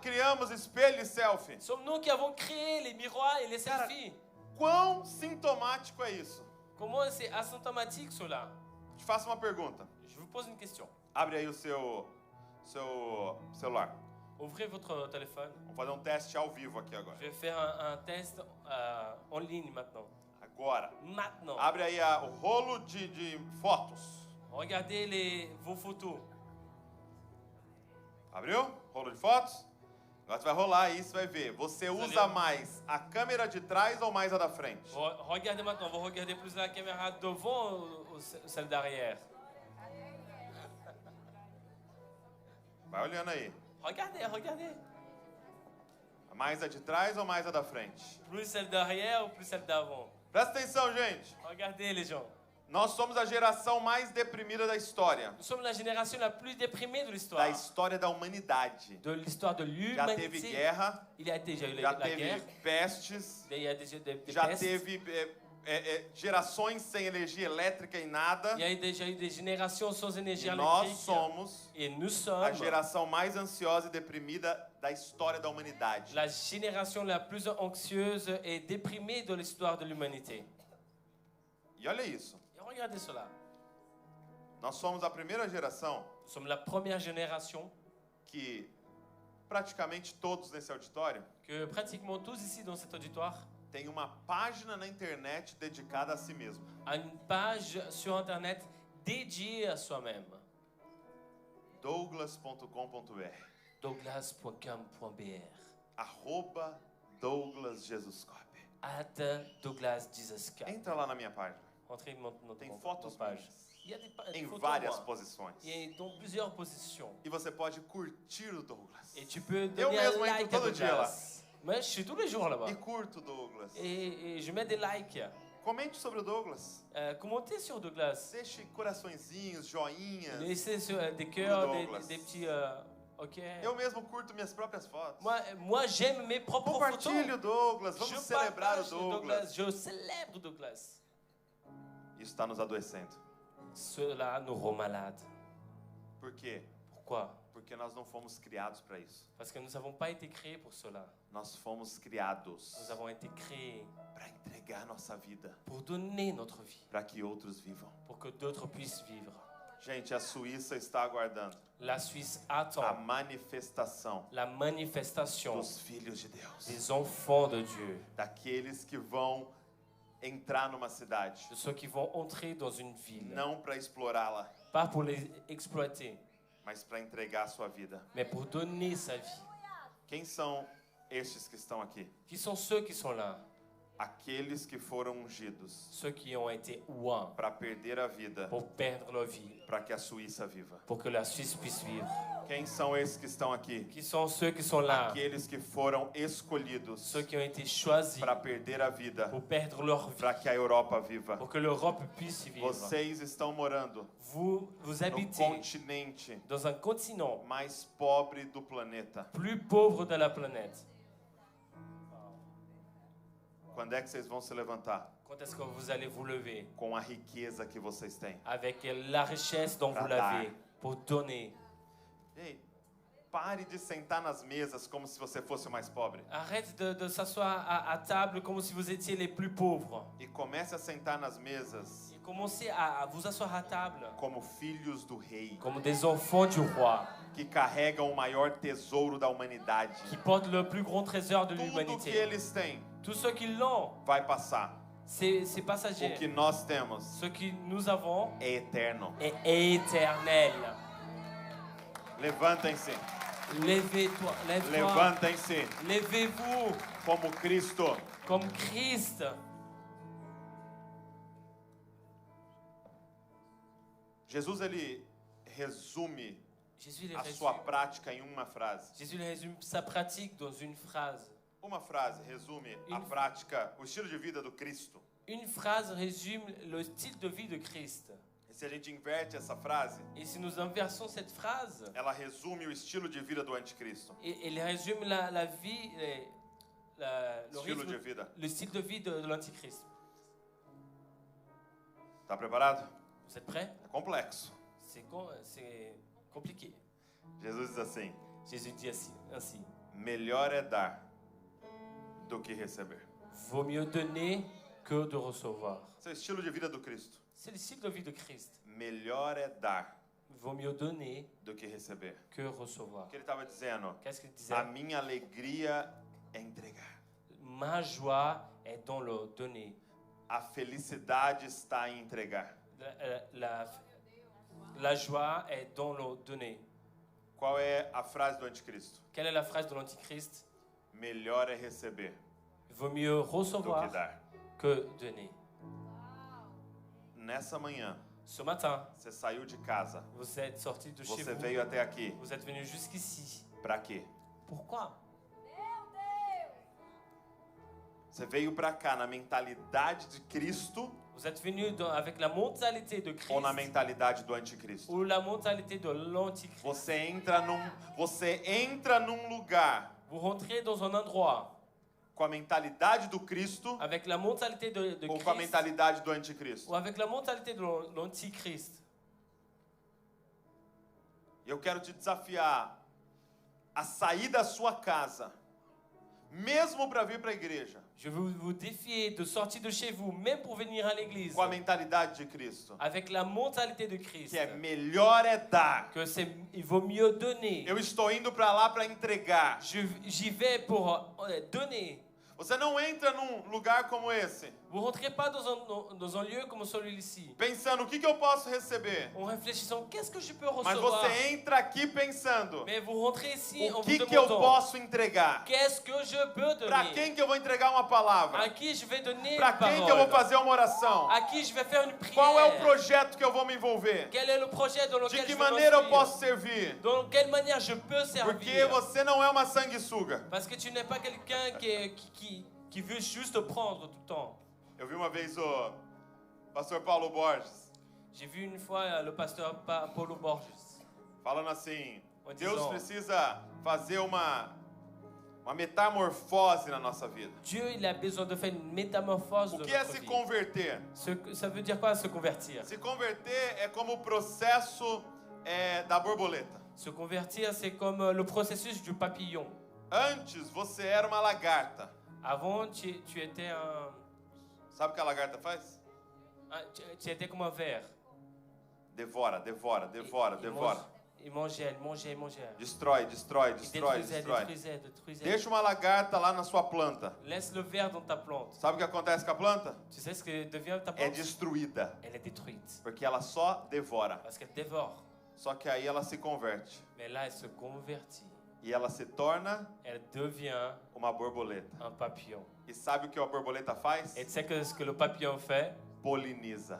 Speaker 2: criamos espelho e selfie.
Speaker 3: Sommes nous qui avons créé les miroirs et les selfies.
Speaker 2: Quão sintomático é isso?
Speaker 3: Comment c'est asymptomatique cela?
Speaker 2: Te faço uma pergunta.
Speaker 3: Je vous pose une question.
Speaker 2: Abre aí o seu celular.
Speaker 3: Ouvrez votre téléphone.
Speaker 2: Vamos fazer um teste ao vivo aqui agora.
Speaker 3: Je vais faire un test en ligne maintenant.
Speaker 2: Agora.
Speaker 3: Maintenant.
Speaker 2: Abre aí o rolo de fotos.
Speaker 3: Regardez vos photos.
Speaker 2: Abriu? Rolo de fotos? Agora você vai rolar aí, você vai ver. Você usa mais a câmera de trás ou mais a da frente?
Speaker 3: Regardez maintenant. Vous regardez plus la caméra devant ou celle derrière?
Speaker 2: Vai olhando aí.
Speaker 3: Regardez.
Speaker 2: Mais a de trás ou mais a da frente?
Speaker 3: Plus celle derrière ou plus celle d'avant?
Speaker 2: Presta atenção, gente.
Speaker 3: Regardez les gens.
Speaker 2: Nós somos a geração mais deprimida da história.
Speaker 3: Nous sommes la génération la plus déprimée de
Speaker 2: Da
Speaker 3: l'histoire.
Speaker 2: história da humanidade.
Speaker 3: De l'histoire de
Speaker 2: Já teve
Speaker 3: l'humanité.
Speaker 2: guerra,
Speaker 3: Il y a déjà eu
Speaker 2: já
Speaker 3: la
Speaker 2: teve
Speaker 3: guerre.
Speaker 2: pestes,
Speaker 3: Il y a déjà des
Speaker 2: já
Speaker 3: pestes.
Speaker 2: teve gerações sem energia elétrica e nada.
Speaker 3: Il y a déjà eu des générations sans énergie
Speaker 2: E nós
Speaker 3: électrique.
Speaker 2: somos
Speaker 3: Et nous
Speaker 2: a
Speaker 3: sommes
Speaker 2: geração mais ansiosa e deprimida da história da humanidade.
Speaker 3: la génération la plus anxieuse et déprimée de l'histoire de l'humanité.
Speaker 2: E olha isso.
Speaker 3: Et regardez cela.
Speaker 2: Nós somos a primeira geração
Speaker 3: Nous sommes la première génération
Speaker 2: que praticamente todos nesse auditório
Speaker 3: que pratiquement tous ici dans cet auditoire
Speaker 2: tem uma página na internet dedicada a si mesmo.
Speaker 3: a une page sur Internet dédiée à soi-même.
Speaker 2: Douglas.com.br
Speaker 3: Douglas.com.br
Speaker 2: @DouglasJesusCop.
Speaker 3: @DouglasJesusCop.
Speaker 2: Entra lá na minha página.
Speaker 3: Entrez dans
Speaker 2: Tem
Speaker 3: mon
Speaker 2: fotos
Speaker 3: page.
Speaker 2: minhas
Speaker 3: Il y a des
Speaker 2: em
Speaker 3: photos
Speaker 2: várias
Speaker 3: moi.
Speaker 2: posições.
Speaker 3: Il y a dans plusieurs positions.
Speaker 2: E você pode curtir o Douglas.
Speaker 3: Et tu peux
Speaker 2: Eu
Speaker 3: donner
Speaker 2: mesmo
Speaker 3: un
Speaker 2: entro
Speaker 3: like à
Speaker 2: todo dia lá.
Speaker 3: Douglas. Moi, je suis tous les jours là-bas.
Speaker 2: E curto o Douglas.
Speaker 3: Et je mets des likes.
Speaker 2: Comente sobre o Douglas.
Speaker 3: Commentez sur Douglas.
Speaker 2: Deixe coraçõezinhos, joinhas.
Speaker 3: Laissez des cœurs,
Speaker 2: Douglas.
Speaker 3: des petits Ok.
Speaker 2: Eu mesmo curto minhas próprias fotos.
Speaker 3: Moi j'aime mes propres photos.
Speaker 2: Compartilhe o Douglas,
Speaker 3: Je
Speaker 2: vamos celebrar o
Speaker 3: partage
Speaker 2: Douglas.
Speaker 3: Je célèbre Douglas.
Speaker 2: Isso está nos adoecendo.
Speaker 3: Cela nous rend malades.
Speaker 2: Por quê?
Speaker 3: Pourquoi?
Speaker 2: Porque nós não fomos criados para isso.
Speaker 3: Parce que nous n'avons pas été créés pour cela.
Speaker 2: Nós fomos criados
Speaker 3: Nous avons été créés
Speaker 2: para entregar nossa vida,
Speaker 3: pour donner notre vie,
Speaker 2: para que outros vivam.
Speaker 3: pour que d'autres puissent vivre.
Speaker 2: Gente, a Suíça está aguardando
Speaker 3: La Suisse
Speaker 2: a
Speaker 3: attend
Speaker 2: manifestação
Speaker 3: la manifestation
Speaker 2: dos filhos de Deus,
Speaker 3: des enfants de Dieu,
Speaker 2: daqueles que vão entrar numa cidade,
Speaker 3: de ceux qui vont entrer dans une ville,
Speaker 2: não para explorá-la,
Speaker 3: pas pour les exploiter,
Speaker 2: mas para entregar a sua vida.
Speaker 3: mais pour donner sa vie.
Speaker 2: Quem são estes que estão aqui?
Speaker 3: Qui sont ceux qui sont là?
Speaker 2: Aqueles que foram ungidos
Speaker 3: Ceux qui ont été ouins
Speaker 2: para perder a vida,
Speaker 3: pour perdre leur vie,
Speaker 2: para que a Suíça viva.
Speaker 3: pour que la Suisse puisse vivre.
Speaker 2: Quem são esses que estão aqui?
Speaker 3: Qui sont ceux qui sont là?
Speaker 2: Aqueles que foram escolhidos
Speaker 3: Ceux qui ont été choisis
Speaker 2: para perder a vida,
Speaker 3: pour perdre leur vie,
Speaker 2: para que a Europa viva.
Speaker 3: pour que l'Europe puisse vivre.
Speaker 2: Vocês estão morando
Speaker 3: Vous
Speaker 2: no
Speaker 3: habitez
Speaker 2: continente
Speaker 3: dans un continent
Speaker 2: mais pobre do planeta.
Speaker 3: plus pauvre de la planète.
Speaker 2: Quando é que vocês vão se levantar?
Speaker 3: Quand est-ce que vous allez vous lever
Speaker 2: Com a riqueza que vocês têm.
Speaker 3: avec la richesse dont vous l'avez pour donner?
Speaker 2: Ei, pare de sentar nas mesas como se você fosse o mais pobre.
Speaker 3: Arrête de s'asseoir à table comme si vous étiez les plus pauvres.
Speaker 2: E comece a sentar nas mesas
Speaker 3: Et commencez à vous asseoir à table
Speaker 2: como filhos do rei,
Speaker 3: comme des enfants du roi
Speaker 2: que carregam o maior tesouro da humanidade.
Speaker 3: qui portent le plus grand trésor de
Speaker 2: Tudo que
Speaker 3: l'humanité.
Speaker 2: eles têm
Speaker 3: Tous ceux qui l'ont,
Speaker 2: vai passar.
Speaker 3: c'est
Speaker 2: O
Speaker 3: passager.
Speaker 2: que nós temos
Speaker 3: Ce que nous avons
Speaker 2: é eterno.
Speaker 3: est éternel.
Speaker 2: Levantem-se,
Speaker 3: Levez-toi, lève-toi,
Speaker 2: levantem-se
Speaker 3: levez-vous
Speaker 2: como Cristo.
Speaker 3: comme Christ.
Speaker 2: Jesus, ele resume
Speaker 3: Jésus le
Speaker 2: a sua
Speaker 3: résume.
Speaker 2: prática em uma frase.
Speaker 3: Jésus le résume sa pratique dans une phrase.
Speaker 2: Uma frase resume a prática, o estilo de vida do Cristo.
Speaker 3: Une phrase résume le style de vie de Christ.
Speaker 2: E se a gente inverte essa frase,
Speaker 3: Et si nous inversons cette phrase,
Speaker 2: ela resume o estilo de vida do anticristo.
Speaker 3: elle résume la vie, le
Speaker 2: Estilo de
Speaker 3: rythme,
Speaker 2: vida.
Speaker 3: le style de vie de l'Antichrist.
Speaker 2: Tá preparado?
Speaker 3: Vous êtes prêts?
Speaker 2: É complexo.
Speaker 3: C'est compliqué.
Speaker 2: Jesus diz assim:
Speaker 3: Jésus dit ainsi.
Speaker 2: melhor é dar do que receber.
Speaker 3: Vaut mieux donner que de recevoir.
Speaker 2: Esse é o estilo de vida do Cristo.
Speaker 3: C'est le style de vie de Christ.
Speaker 2: Melhor é dar
Speaker 3: Vaut mieux donner
Speaker 2: do que receber.
Speaker 3: que recevoir.
Speaker 2: O que ele estava dizendo?
Speaker 3: Qu'est-ce qu'il
Speaker 2: A
Speaker 3: disait?
Speaker 2: minha alegria é entregar.
Speaker 3: Ma joie est dans le donner.
Speaker 2: A felicidade está em entregar.
Speaker 3: La joie est dans le donner.
Speaker 2: Qual é a frase do anticristo?
Speaker 3: Quelle est la phrase de l'Antichrist?
Speaker 2: Melhor é receber
Speaker 3: Vaut mieux
Speaker 2: do que
Speaker 3: recevoir
Speaker 2: dar.
Speaker 3: que donner.
Speaker 2: Nessa manhã,
Speaker 3: Ce matin,
Speaker 2: você saiu de casa.
Speaker 3: vous êtes sorti de chez
Speaker 2: Você
Speaker 3: vous.
Speaker 2: veio até aqui.
Speaker 3: Vous êtes venu jusqu'ici.
Speaker 2: Para quê?
Speaker 3: Pourquoi?
Speaker 2: Você veio para cá na mentalidade de Cristo
Speaker 3: Vous êtes venu avec la mentalité de Christ
Speaker 2: ou na mentalidade do anticristo?
Speaker 3: ou la mentalité de l'Antichrist.
Speaker 2: Você entra num lugar
Speaker 3: Vous rentrez dans un endroit
Speaker 2: com a mentalidade do Cristo
Speaker 3: avec la mentalité de
Speaker 2: ou com a
Speaker 3: Christ
Speaker 2: mentalidade do anticristo?
Speaker 3: ou avec la mentalité de l'Antichrist.
Speaker 2: E eu quero te desafiar a sair da sua casa, mesmo para vir para a igreja,
Speaker 3: Je veux vous défier de sortir de chez vous, même pour venir à l'église,
Speaker 2: com a mentalidade de Cristo,
Speaker 3: avec la mentalité de Christ.
Speaker 2: que é melhor é dar.
Speaker 3: Que il vaut mieux donner.
Speaker 2: Eu estou indo para lá para entregar.
Speaker 3: J'y vais pour donner.
Speaker 2: Você não entra num lugar como esse,
Speaker 3: Vous rentrez pas dans un lieu comme celui-ci
Speaker 2: pensando o que eu posso receber,
Speaker 3: en réfléchissant qu'est-ce que je peux
Speaker 2: mas
Speaker 3: recevoir.
Speaker 2: você entra aqui pensando
Speaker 3: Mais vous rentrez ici en
Speaker 2: o
Speaker 3: vous
Speaker 2: que eu
Speaker 3: demandant
Speaker 2: posso entregar,
Speaker 3: qu'est-ce que je peux
Speaker 2: para
Speaker 3: donner.
Speaker 2: quem que eu vou entregar uma palavra,
Speaker 3: À qui je vais donner
Speaker 2: para
Speaker 3: une
Speaker 2: quem que eu vou
Speaker 3: parole.
Speaker 2: fazer uma oração,
Speaker 3: À qui je vais faire une prière.
Speaker 2: qual é o projeto que eu vou me envolver,
Speaker 3: Quel est le projet dans
Speaker 2: de
Speaker 3: lequel
Speaker 2: que
Speaker 3: je vais
Speaker 2: maneira eu
Speaker 3: m'inscrire.
Speaker 2: posso servir,
Speaker 3: Dans quelle manière je peux
Speaker 2: porque
Speaker 3: servir.
Speaker 2: você não é uma sanguessuga.
Speaker 3: Parce que tu n'es pas quelqu'un qui veut juste prendre tout le temps.
Speaker 2: Eu vi uma vez o pastor Paulo Borges
Speaker 3: J'ai vu une fois le pasteur Paulo Borges
Speaker 2: falando assim,
Speaker 3: en
Speaker 2: Deus
Speaker 3: disant,
Speaker 2: precisa fazer uma metamorfose na nossa vida.
Speaker 3: Dieu, il a besoin de faire une métamorphose
Speaker 2: O
Speaker 3: de
Speaker 2: que é
Speaker 3: notre
Speaker 2: se
Speaker 3: vie.
Speaker 2: converter?
Speaker 3: Ça veut dire quoi, se convertir?
Speaker 2: Se converter é como o processo da borboleta.
Speaker 3: Se convertir, c'est comme le processus du papillon.
Speaker 2: Antes você era uma lagarta.
Speaker 3: Avant, tu étais
Speaker 2: Sabe o que a lagarta faz?
Speaker 3: tu étais comme un ver.
Speaker 2: Devora, devora, devora, devora.
Speaker 3: Il mangeait, il mangeait, il mangeait.
Speaker 2: Destrói, destrói,
Speaker 3: Il
Speaker 2: destrói,
Speaker 3: détruisait,
Speaker 2: destrói.
Speaker 3: détruisait, détruisait.
Speaker 2: Deixa uma lagarta lá na sua planta.
Speaker 3: Laisse le ver dans ta plante.
Speaker 2: Sabe o que acontece com a planta?
Speaker 3: Tu sais ce que devient ta
Speaker 2: É
Speaker 3: plante?
Speaker 2: destruída,
Speaker 3: Elle est détruite.
Speaker 2: porque ela só devora.
Speaker 3: Parce qu'elle dévore.
Speaker 2: Só que aí ela se converte
Speaker 3: Mais là, elle se convertit.
Speaker 2: e ela se torna
Speaker 3: Elle devient
Speaker 2: uma borboleta.
Speaker 3: un papillon.
Speaker 2: E sabe o que a borboleta faz?
Speaker 3: Et tu sais que ce que le papillon fait?
Speaker 2: Poliniza.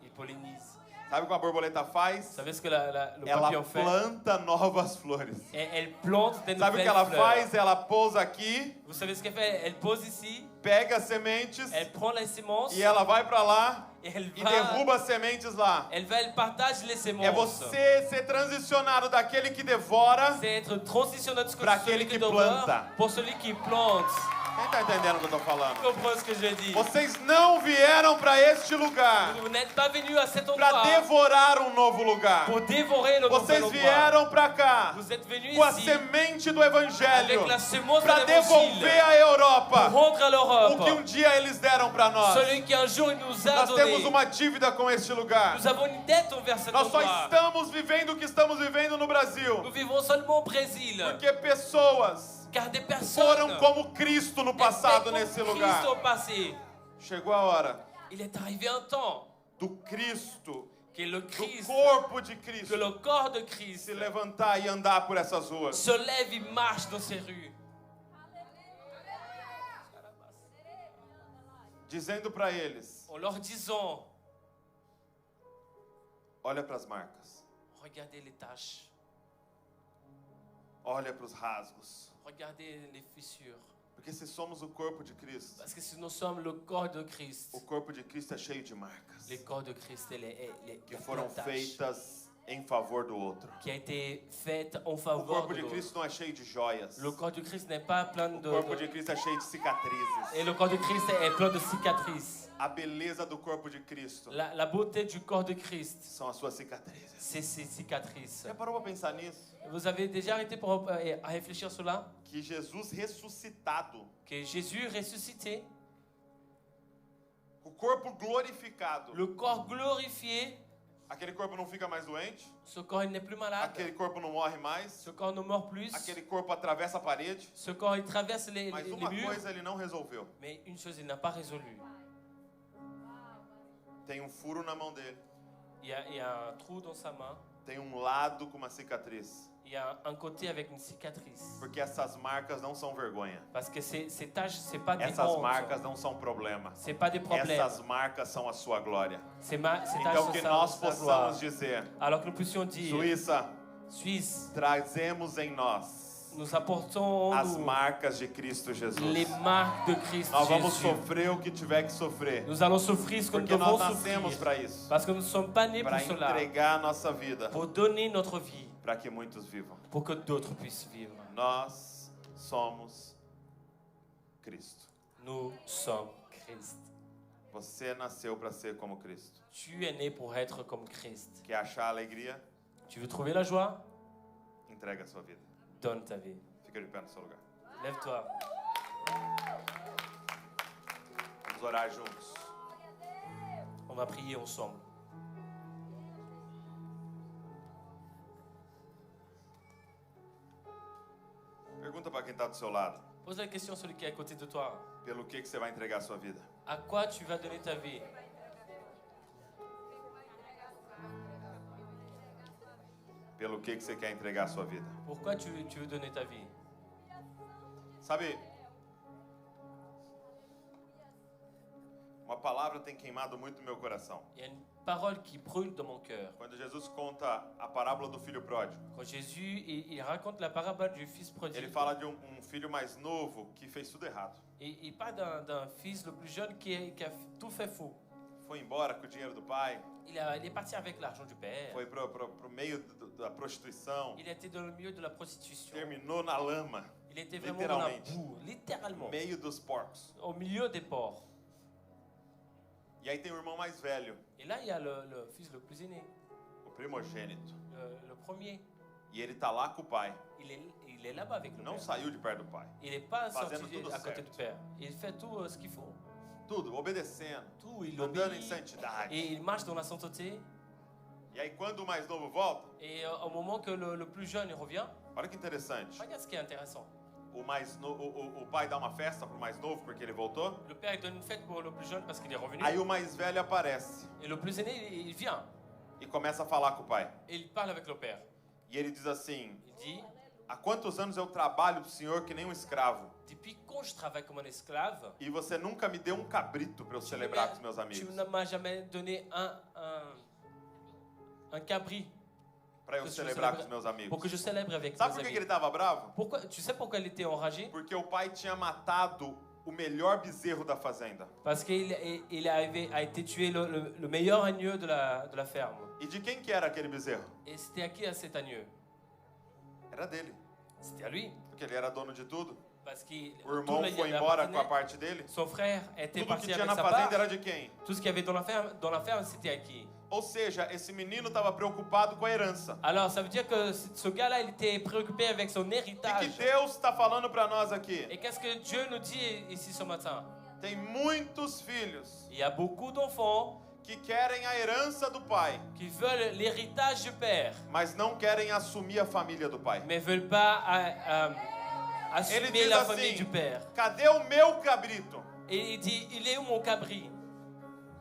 Speaker 3: Il pollinise.
Speaker 2: Sabe o que a borboleta
Speaker 3: Vous
Speaker 2: faz?
Speaker 3: savez ce que le
Speaker 2: Ela
Speaker 3: papillon fait?
Speaker 2: planta novas flores.
Speaker 3: Et elle plante des
Speaker 2: Sabe o que
Speaker 3: nouvelles
Speaker 2: ela
Speaker 3: fleurs.
Speaker 2: faz? Ela pousa aqui,
Speaker 3: Vous savez ce qu'elle fait? Elle pose ici,
Speaker 2: pega as sementes
Speaker 3: elle prend les semences
Speaker 2: e ela vai para lá
Speaker 3: et elle
Speaker 2: e
Speaker 3: va,
Speaker 2: derruba as sementes lá.
Speaker 3: elle partage les semences.
Speaker 2: É você ser transicionado daquele que devora.
Speaker 3: C'est être transitionné de
Speaker 2: Pra
Speaker 3: celui
Speaker 2: aquele
Speaker 3: qui
Speaker 2: que
Speaker 3: demeure
Speaker 2: planta.
Speaker 3: pour celui qui plante.
Speaker 2: Quem está entendendo o que eu estou falando?
Speaker 3: Comprends ce que je dis?
Speaker 2: Vocês não vieram para este lugar
Speaker 3: Vous n'êtes pas venu à cet
Speaker 2: para
Speaker 3: endroit
Speaker 2: devorar um novo lugar.
Speaker 3: pour dévorer le nouvel
Speaker 2: Vocês
Speaker 3: endroit.
Speaker 2: vieram para cá
Speaker 3: Vous êtes venus
Speaker 2: com a
Speaker 3: ici
Speaker 2: semente do Evangelho
Speaker 3: avec la semence de
Speaker 2: para devolver
Speaker 3: l'évangile
Speaker 2: à Europa
Speaker 3: pour rendre à
Speaker 2: o
Speaker 3: l'Europe
Speaker 2: que um dia eles deram para nós.
Speaker 3: celui qui un jour nous a
Speaker 2: Nós temos
Speaker 3: donné.
Speaker 2: uma dívida com este lugar.
Speaker 3: Nous avons une dette envers cet
Speaker 2: Nós só
Speaker 3: endroit.
Speaker 2: estamos vivendo o que estamos vivendo no Brasil
Speaker 3: Nous vivons seulement au Brésil.
Speaker 2: porque pessoas
Speaker 3: Car des
Speaker 2: foram
Speaker 3: personnes
Speaker 2: como Cristo no passado
Speaker 3: étaient
Speaker 2: nesse
Speaker 3: comme
Speaker 2: lugar.
Speaker 3: Christ au passé.
Speaker 2: Chegou a hora
Speaker 3: Il est arrivé un temps
Speaker 2: do Cristo,
Speaker 3: que le
Speaker 2: do
Speaker 3: Christ,
Speaker 2: corpo de
Speaker 3: que
Speaker 2: Cristo,
Speaker 3: le corps de Christ
Speaker 2: se levantar e andar por essas ruas.
Speaker 3: se lève et marche dans ces rues,
Speaker 2: Dizendo para eles:
Speaker 3: en leur disant,
Speaker 2: olha para as marcas,
Speaker 3: regardez les taches,
Speaker 2: olha para os rasgos.
Speaker 3: regardez les fissures.
Speaker 2: Porque se somos o corpo de Cristo,
Speaker 3: Parce que si nous sommes le corps de Christ,
Speaker 2: o corpo de Cristo é cheio de marcas
Speaker 3: le corps de Christ, il
Speaker 2: que
Speaker 3: y a
Speaker 2: foram
Speaker 3: plein de taches
Speaker 2: feitas em favor do outro.
Speaker 3: qui a été faite en
Speaker 2: O
Speaker 3: faveur
Speaker 2: corpo
Speaker 3: de
Speaker 2: de
Speaker 3: l'autre.
Speaker 2: Cristo não é cheio de joias.
Speaker 3: Le corps de Christ n'est pas plein
Speaker 2: O corpo de
Speaker 3: de...
Speaker 2: Cristo é cheio de cicatrizes.
Speaker 3: Et le corps de Christ est plein de cicatrices.
Speaker 2: A beleza do corpo de Cristo
Speaker 3: La beauté du corps de Christ,
Speaker 2: são as suas cicatrizes.
Speaker 3: c'est ses cicatrices.
Speaker 2: Já parou para pensar nisso?
Speaker 3: Vous avez déjà arrêté pour à réfléchir sur cela?
Speaker 2: Que Jesus ressuscitado,
Speaker 3: Que Jésus ressuscité,
Speaker 2: o corpo glorificado,
Speaker 3: le corps glorifié,
Speaker 2: aquele corpo não fica mais doente,
Speaker 3: ce corps il n'est plus malade,
Speaker 2: aquele corpo não morre mais,
Speaker 3: ce corps ne meurt plus,
Speaker 2: aquele corpo atravessa a parede,
Speaker 3: ce corps il traverse les
Speaker 2: mas
Speaker 3: murs,
Speaker 2: uma coisa ele não resolveu.
Speaker 3: mais une chose il n'a pas résolu.
Speaker 2: Tem um furo na mão dele,
Speaker 3: Il y a un trou dans sa main,
Speaker 2: tem um lado com uma cicatriz,
Speaker 3: il y a un côté avec une cicatrice.
Speaker 2: porque essas marcas não são vergonha.
Speaker 3: Parce que ces taches, c'est pas des
Speaker 2: Essas
Speaker 3: hontes,
Speaker 2: marcas não são problema.
Speaker 3: c'est pas des problèmes.
Speaker 2: Essas marcas são a sua glória.
Speaker 3: Ces taches
Speaker 2: Então
Speaker 3: sont
Speaker 2: que
Speaker 3: sa
Speaker 2: nós
Speaker 3: gloire.
Speaker 2: possamos dizer:
Speaker 3: Alors que nous puissions dire,
Speaker 2: Suíça,
Speaker 3: Suisse,
Speaker 2: trazemos em nós
Speaker 3: nous apportons en
Speaker 2: as
Speaker 3: nous
Speaker 2: marcas de Cristo Jesus.
Speaker 3: les marques de Christ
Speaker 2: Nós vamos
Speaker 3: Jésus.
Speaker 2: sofrer o que tiver que sofrer,
Speaker 3: Nous allons souffrir ce que nous
Speaker 2: porque
Speaker 3: devons
Speaker 2: nós nascemos
Speaker 3: souffrir.
Speaker 2: para isso,
Speaker 3: Parce que nous ne sommes pas nés pour
Speaker 2: para
Speaker 3: cela.
Speaker 2: entregar a nossa vida,
Speaker 3: Pour donner notre vie,
Speaker 2: para que muitos vivam.
Speaker 3: pour que d'autres puissent vivre.
Speaker 2: Nós somos Cristo.
Speaker 3: Nous sommes Christ.
Speaker 2: Você nasceu para ser como Cristo.
Speaker 3: Tu es né pour être comme Christ.
Speaker 2: Quer achar alegria?
Speaker 3: Tu veux trouver la joie?
Speaker 2: Entrega a sua vida.
Speaker 3: Donne ta vie.
Speaker 2: Fica de pé no seu lugar.
Speaker 3: Lève-toi.
Speaker 2: Vamos orar juntos.
Speaker 3: On va prier ensemble.
Speaker 2: Pergunta para quem está do seu lado.
Speaker 3: Pose la question à celui qui est à côté de toi.
Speaker 2: Pelo que você vai entregar a sua vida?
Speaker 3: À quoi tu vas donner ta vie?
Speaker 2: Pelo que você quer entregar a sua vida?
Speaker 3: Pourquoi tu veux donner ta vie?
Speaker 2: Sabe, uma palavra tem queimado muito no meu coração.
Speaker 3: Il y a une parole qui brûle dans mon cœur.
Speaker 2: Quando Jesus conta a parábola do filho pródigo,
Speaker 3: Quand Jésus il raconte la parabole du fils prodigue,
Speaker 2: ele fala de um filho mais novo que fez tudo errado.
Speaker 3: et il parle d'un fils le plus jeune qui a tout fait faux.
Speaker 2: foi embora com o dinheiro do pai,
Speaker 3: il est parti avec l'argent du père.
Speaker 2: foi pro meio da prostituição,
Speaker 3: Il était dans le milieu de la prostitution.
Speaker 2: terminou na lama,
Speaker 3: Il était vraiment dans la
Speaker 2: Littéralement.
Speaker 3: boue, littéralement,
Speaker 2: no meio dos porcos.
Speaker 3: au milieu des porcs.
Speaker 2: E aí tem o irmão mais velho,
Speaker 3: Et là, il y a le fils le plus aîné,
Speaker 2: o primogênito.
Speaker 3: le premier.
Speaker 2: E ele tá lá com o pai.
Speaker 3: Il est là-bas avec le
Speaker 2: Não
Speaker 3: père.
Speaker 2: saiu de perto do pai.
Speaker 3: Il n'est pas
Speaker 2: Fazendo
Speaker 3: sorti
Speaker 2: tudo
Speaker 3: à côté
Speaker 2: certo.
Speaker 3: du père. Il fait tout ce qu'il faut.
Speaker 2: Tudo, obedecendo,
Speaker 3: Tout, il
Speaker 2: andando em
Speaker 3: obéit.
Speaker 2: santidade.
Speaker 3: Et il marche dans la sainteté.
Speaker 2: E aí quando o mais novo volta,
Speaker 3: Et au moment que le plus jeune il revient,
Speaker 2: olha que interessante.
Speaker 3: regarde ce qui est intéressant.
Speaker 2: O pai dá uma festa pro mais novo porque ele voltou.
Speaker 3: Le père il donne une fête pour le plus jeune parce qu'il est revenu.
Speaker 2: Aí o mais velho aparece
Speaker 3: Et le plus aîné, il vient.
Speaker 2: e começa a falar com o pai.
Speaker 3: Et il parle avec le père.
Speaker 2: E ele diz assim:
Speaker 3: Il dit,
Speaker 2: há quantos anos eu trabalho pro senhor que nem um escravo?
Speaker 3: depuis quand je travaille comme un esclave,
Speaker 2: E você nunca me deu um cabrito para eu
Speaker 3: tu
Speaker 2: celebrar com os
Speaker 3: ne
Speaker 2: meus
Speaker 3: m'as-
Speaker 2: amigos.
Speaker 3: tu ne m'as jamais donné un cabri
Speaker 2: Para eu
Speaker 3: que je
Speaker 2: celebrar com
Speaker 3: célèbre-
Speaker 2: os meus
Speaker 3: pour
Speaker 2: amigos.
Speaker 3: que je célèbre avec
Speaker 2: Sabe
Speaker 3: mes
Speaker 2: por que
Speaker 3: amis.
Speaker 2: ele estava bravo?
Speaker 3: Pourquoi, tu sais pourquoi il était enragé?
Speaker 2: Porque o pai tinha matado o melhor bezerro da fazenda.
Speaker 3: Parce qu'il a été tué le meilleur agneau de la ferme.
Speaker 2: E de quem que era aquele bezerro?
Speaker 3: Et c'était à qui à cet agneau?
Speaker 2: Era dele.
Speaker 3: C'était à lui.
Speaker 2: Porque ele era dono de tudo.
Speaker 3: Parce que
Speaker 2: O irmão foi embora com a parte dele.
Speaker 3: son frère était
Speaker 2: Tudo que
Speaker 3: parti
Speaker 2: tinha
Speaker 3: avec
Speaker 2: na
Speaker 3: sa
Speaker 2: fazenda
Speaker 3: part.
Speaker 2: era de quem?
Speaker 3: Tout ce qu'il y avait dans la ferme, c'était à qui?
Speaker 2: Ou seja, esse menino estava preocupado com a herança.
Speaker 3: Alors, ça veut dire que ce gars-là, il était préoccupé avec son
Speaker 2: O que
Speaker 3: héritage.
Speaker 2: Deus está falando para nós aqui?
Speaker 3: Et qu'est-ce que Dieu nous dit ici ce matin?
Speaker 2: Tem muitos filhos
Speaker 3: Il y a beaucoup d'enfants
Speaker 2: que querem a herança do pai,
Speaker 3: qui veulent l'héritage du père,
Speaker 2: mas não querem assumir a família do pai.
Speaker 3: mais ne veulent pas
Speaker 2: Ele
Speaker 3: assumer
Speaker 2: diz
Speaker 3: la famille
Speaker 2: assim:
Speaker 3: du père.
Speaker 2: cadê o meu cabrito?
Speaker 3: Et il dit, il est où mon cabri?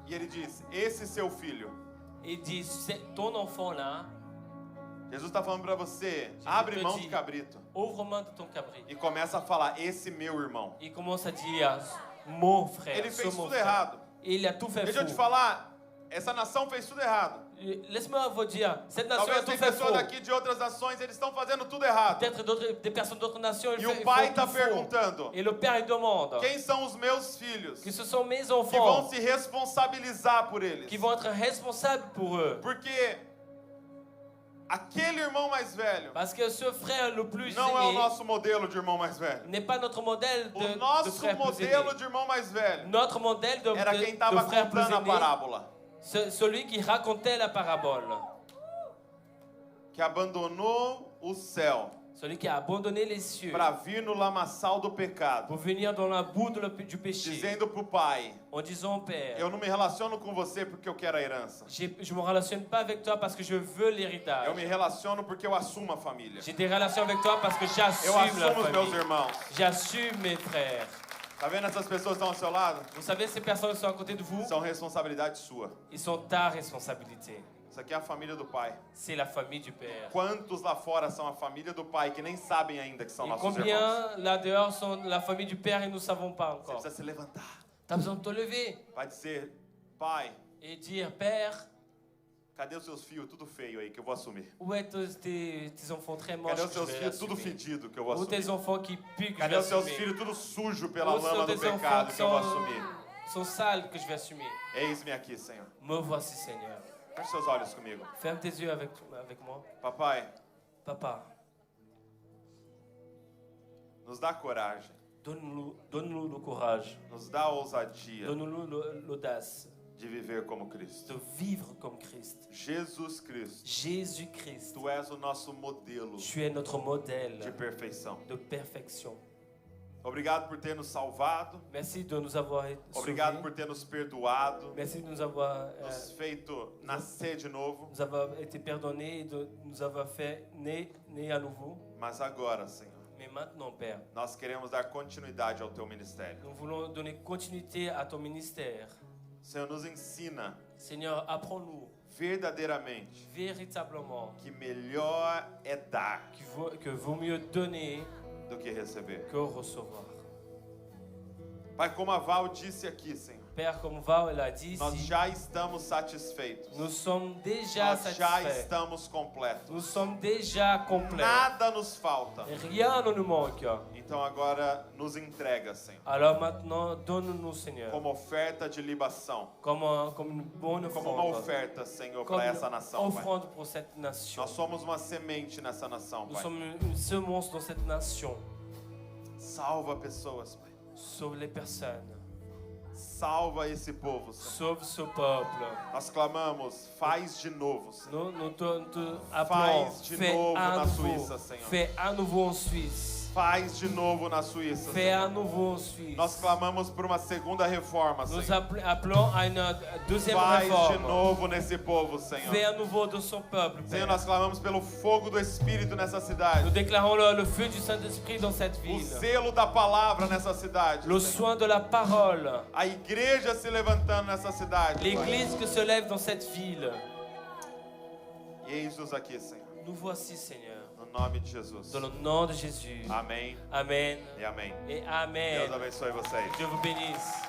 Speaker 2: E ele diz: esse seu filho.
Speaker 3: Et il dit, c'est ton enfant là,
Speaker 2: Jesus está falando para você: abre mão de cabrito.
Speaker 3: ouvre-moi de ton cabri.
Speaker 2: E começa a falar: esse meu irmão.
Speaker 3: Il commence à dire, mon frère,
Speaker 2: Ele
Speaker 3: ce
Speaker 2: fez
Speaker 3: mon
Speaker 2: tudo
Speaker 3: frère.
Speaker 2: errado.
Speaker 3: Et il a tout fait
Speaker 2: Deixa eu te
Speaker 3: faux.
Speaker 2: falar, essa nação fez tudo errado.
Speaker 3: Laisse-moi vous dire, cette nation a
Speaker 2: Talvez
Speaker 3: tout
Speaker 2: tem
Speaker 3: fait
Speaker 2: pessoas
Speaker 3: faux.
Speaker 2: daqui de outras nações, eles estão fazendo tudo errado.
Speaker 3: Peut-être des personnes d'autres nations, ils
Speaker 2: E
Speaker 3: font
Speaker 2: o pai
Speaker 3: tout
Speaker 2: está
Speaker 3: faux.
Speaker 2: perguntando:
Speaker 3: Et le père, il demande
Speaker 2: quem são os meus filhos
Speaker 3: que ce sont mes
Speaker 2: que vão
Speaker 3: enfants
Speaker 2: se responsabilizar por eles?
Speaker 3: qui vont être responsables pour eux.
Speaker 2: Porque aquele irmão mais velho
Speaker 3: Parce que ce frère le plus
Speaker 2: não é o
Speaker 3: aîné
Speaker 2: nosso modelo de irmão mais velho.
Speaker 3: n'est pas notre modèle
Speaker 2: O
Speaker 3: de
Speaker 2: nosso
Speaker 3: frère plus
Speaker 2: modelo
Speaker 3: aîné.
Speaker 2: de irmão mais velho
Speaker 3: Notre modèle de
Speaker 2: era quem estava
Speaker 3: frère plus
Speaker 2: contando a
Speaker 3: aîné,
Speaker 2: parábola,
Speaker 3: celui qui racontait la parabole.
Speaker 2: que abandonou o céu
Speaker 3: Celui qui a abandonné les cieux
Speaker 2: para vir no lamaçal do pecado,
Speaker 3: pour venir dans la boue du péché
Speaker 2: dizendo pro pai:
Speaker 3: en disant au Père,
Speaker 2: eu não me relaciono com você porque eu quero a herança.
Speaker 3: je me relationne pas avec toi parce que je veux l'héritage.
Speaker 2: Eu me relaciono porque eu assumo a família.
Speaker 3: J'ai des relations avec toi parce que
Speaker 2: Eu
Speaker 3: j'assume la
Speaker 2: assumo os meus
Speaker 3: famille.
Speaker 2: irmãos.
Speaker 3: J'assume mes frères.
Speaker 2: Tá vendo essas pessoas que estão ao seu lado?
Speaker 3: Vous savez, ces personnes qui sont à côté de vous,
Speaker 2: São responsabilidade sua.
Speaker 3: ils sont ta responsabilité.
Speaker 2: Isso aqui é a família do pai.
Speaker 3: C'est la famille du Père.
Speaker 2: Quantos lá fora são a família do pai que nem sabem ainda que são
Speaker 3: Et
Speaker 2: nossos irmãos?
Speaker 3: combien là dehors sont la famille du Père et nous ne savons pas
Speaker 2: Você
Speaker 3: encore.
Speaker 2: precisa se levantar.
Speaker 3: Tu as besoin de te lever
Speaker 2: Vai dizer: pai,
Speaker 3: et dire, Père,
Speaker 2: cadê os seus filhos tudo feio aí que eu vou assumir?
Speaker 3: où est tes enfants très moches
Speaker 2: Cadê os
Speaker 3: que je
Speaker 2: seus
Speaker 3: vais
Speaker 2: filhos tudo
Speaker 3: assumer?
Speaker 2: fedido que eu vou
Speaker 3: Ou tes
Speaker 2: assumir?
Speaker 3: enfants qui puent que je
Speaker 2: Cadê
Speaker 3: vais
Speaker 2: os seus
Speaker 3: assumer?
Speaker 2: filhos tudo sujo pela
Speaker 3: Ou sont
Speaker 2: lama do
Speaker 3: tes enfants
Speaker 2: pecado
Speaker 3: qui
Speaker 2: que eu vou assumir?
Speaker 3: sont sales que je vais assumer?
Speaker 2: Eis-me aqui, Senhor.
Speaker 3: Me voici, Seigneur.
Speaker 2: Feche seus olhos comigo.
Speaker 3: Ferme tes yeux avec moi.
Speaker 2: Papai,
Speaker 3: Papa,
Speaker 2: nos dá coragem,
Speaker 3: donne-nous le courage,
Speaker 2: nos dá ousadia
Speaker 3: donne-nous l'audace
Speaker 2: de viver como Cristo.
Speaker 3: de vivre comme Christ.
Speaker 2: Jesus Cristo,
Speaker 3: Jésus-Christ,
Speaker 2: tu és o nosso modelo
Speaker 3: tu es notre modèle
Speaker 2: de perfeição.
Speaker 3: de perfection.
Speaker 2: Obrigado por ter nos salvado.
Speaker 3: Merci de nous avoir
Speaker 2: Obrigado
Speaker 3: sauvés.
Speaker 2: por ter nos perdoado,
Speaker 3: Merci de nous avoir,
Speaker 2: nos feito nascer de novo.
Speaker 3: nous avoir été pardonnés et de nous avoir fait naître à nouveau.
Speaker 2: Mas agora, Senhor,
Speaker 3: Mais maintenant, Père,
Speaker 2: nós queremos dar continuidade ao teu ministério.
Speaker 3: nous voulons donner continuité à ton ministère.
Speaker 2: Senhor, nos ensina
Speaker 3: Seigneur, apprends-nous
Speaker 2: verdadeiramente
Speaker 3: véritablement
Speaker 2: que melhor é dar
Speaker 3: que vaut mieux donner
Speaker 2: do que receber.
Speaker 3: que recevoir.
Speaker 2: Pai, como a Val disse aqui, Senhor,
Speaker 3: Père, comme Val l'a dit
Speaker 2: nós
Speaker 3: ici,
Speaker 2: já estamos satisfeitos.
Speaker 3: nous sommes déjà
Speaker 2: Nós já
Speaker 3: satisfaits.
Speaker 2: estamos completos.
Speaker 3: Nous sommes déjà complets.
Speaker 2: Nada nos falta.
Speaker 3: Et rien ne nous manque.
Speaker 2: Então agora nos entrega, Senhor,
Speaker 3: Alors maintenant, donne-nous, Seigneur,
Speaker 2: como oferta de libação,
Speaker 3: comme une bonne
Speaker 2: como uma
Speaker 3: offrande,
Speaker 2: oferta, Senhor,
Speaker 3: comme
Speaker 2: para essa
Speaker 3: une
Speaker 2: nação, Pai.
Speaker 3: offrande pour cette nation.
Speaker 2: Nós somos uma semente nessa nação,
Speaker 3: Nous
Speaker 2: Pai.
Speaker 3: sommes une semence dans cette nation.
Speaker 2: Salva pessoas, Pai.
Speaker 3: Sauve les personnes.
Speaker 2: Salva esse povo, Senhor.
Speaker 3: Sauve ce peuple.
Speaker 2: Nós clamamos, faz de novo, Senhor.
Speaker 3: Nous te appelons,
Speaker 2: Faz de
Speaker 3: fais
Speaker 2: novo
Speaker 3: à
Speaker 2: na
Speaker 3: nouveau,
Speaker 2: Suíça, Senhor.
Speaker 3: fais à nouveau en Suisse,
Speaker 2: Faz de novo na Suíça,
Speaker 3: fais à
Speaker 2: Senhor.
Speaker 3: nouveau en Suisse.
Speaker 2: Nós clamamos por uma segunda reforma,
Speaker 3: Nous
Speaker 2: Senhor.
Speaker 3: appelons à une deuxième
Speaker 2: Faz de
Speaker 3: réforme.
Speaker 2: novo nesse povo,
Speaker 3: Fais
Speaker 2: Senhor.
Speaker 3: à nouveau de son peuple,
Speaker 2: Senhor,
Speaker 3: Père.
Speaker 2: nós clamamos pelo fogo do Espírito nessa cidade.
Speaker 3: Nous déclarons le feu du Saint-Esprit dans cette
Speaker 2: O
Speaker 3: ville.
Speaker 2: zelo da palavra nessa cidade.
Speaker 3: Le
Speaker 2: Senhor.
Speaker 3: soin de la parole.
Speaker 2: A igreja se levantando nessa cidade. Pai.
Speaker 3: L'Église qui se lève dans cette ville.
Speaker 2: E eis-nos aqui, Senhor.
Speaker 3: Nous voici, Seigneur.
Speaker 2: No nome de Jesus.
Speaker 3: Dans le nom de Jésus.
Speaker 2: Amém
Speaker 3: Amen
Speaker 2: e amém.
Speaker 3: et
Speaker 2: Deus
Speaker 3: Amen.
Speaker 2: abençoe vocês.
Speaker 3: Dieu vous bénisse.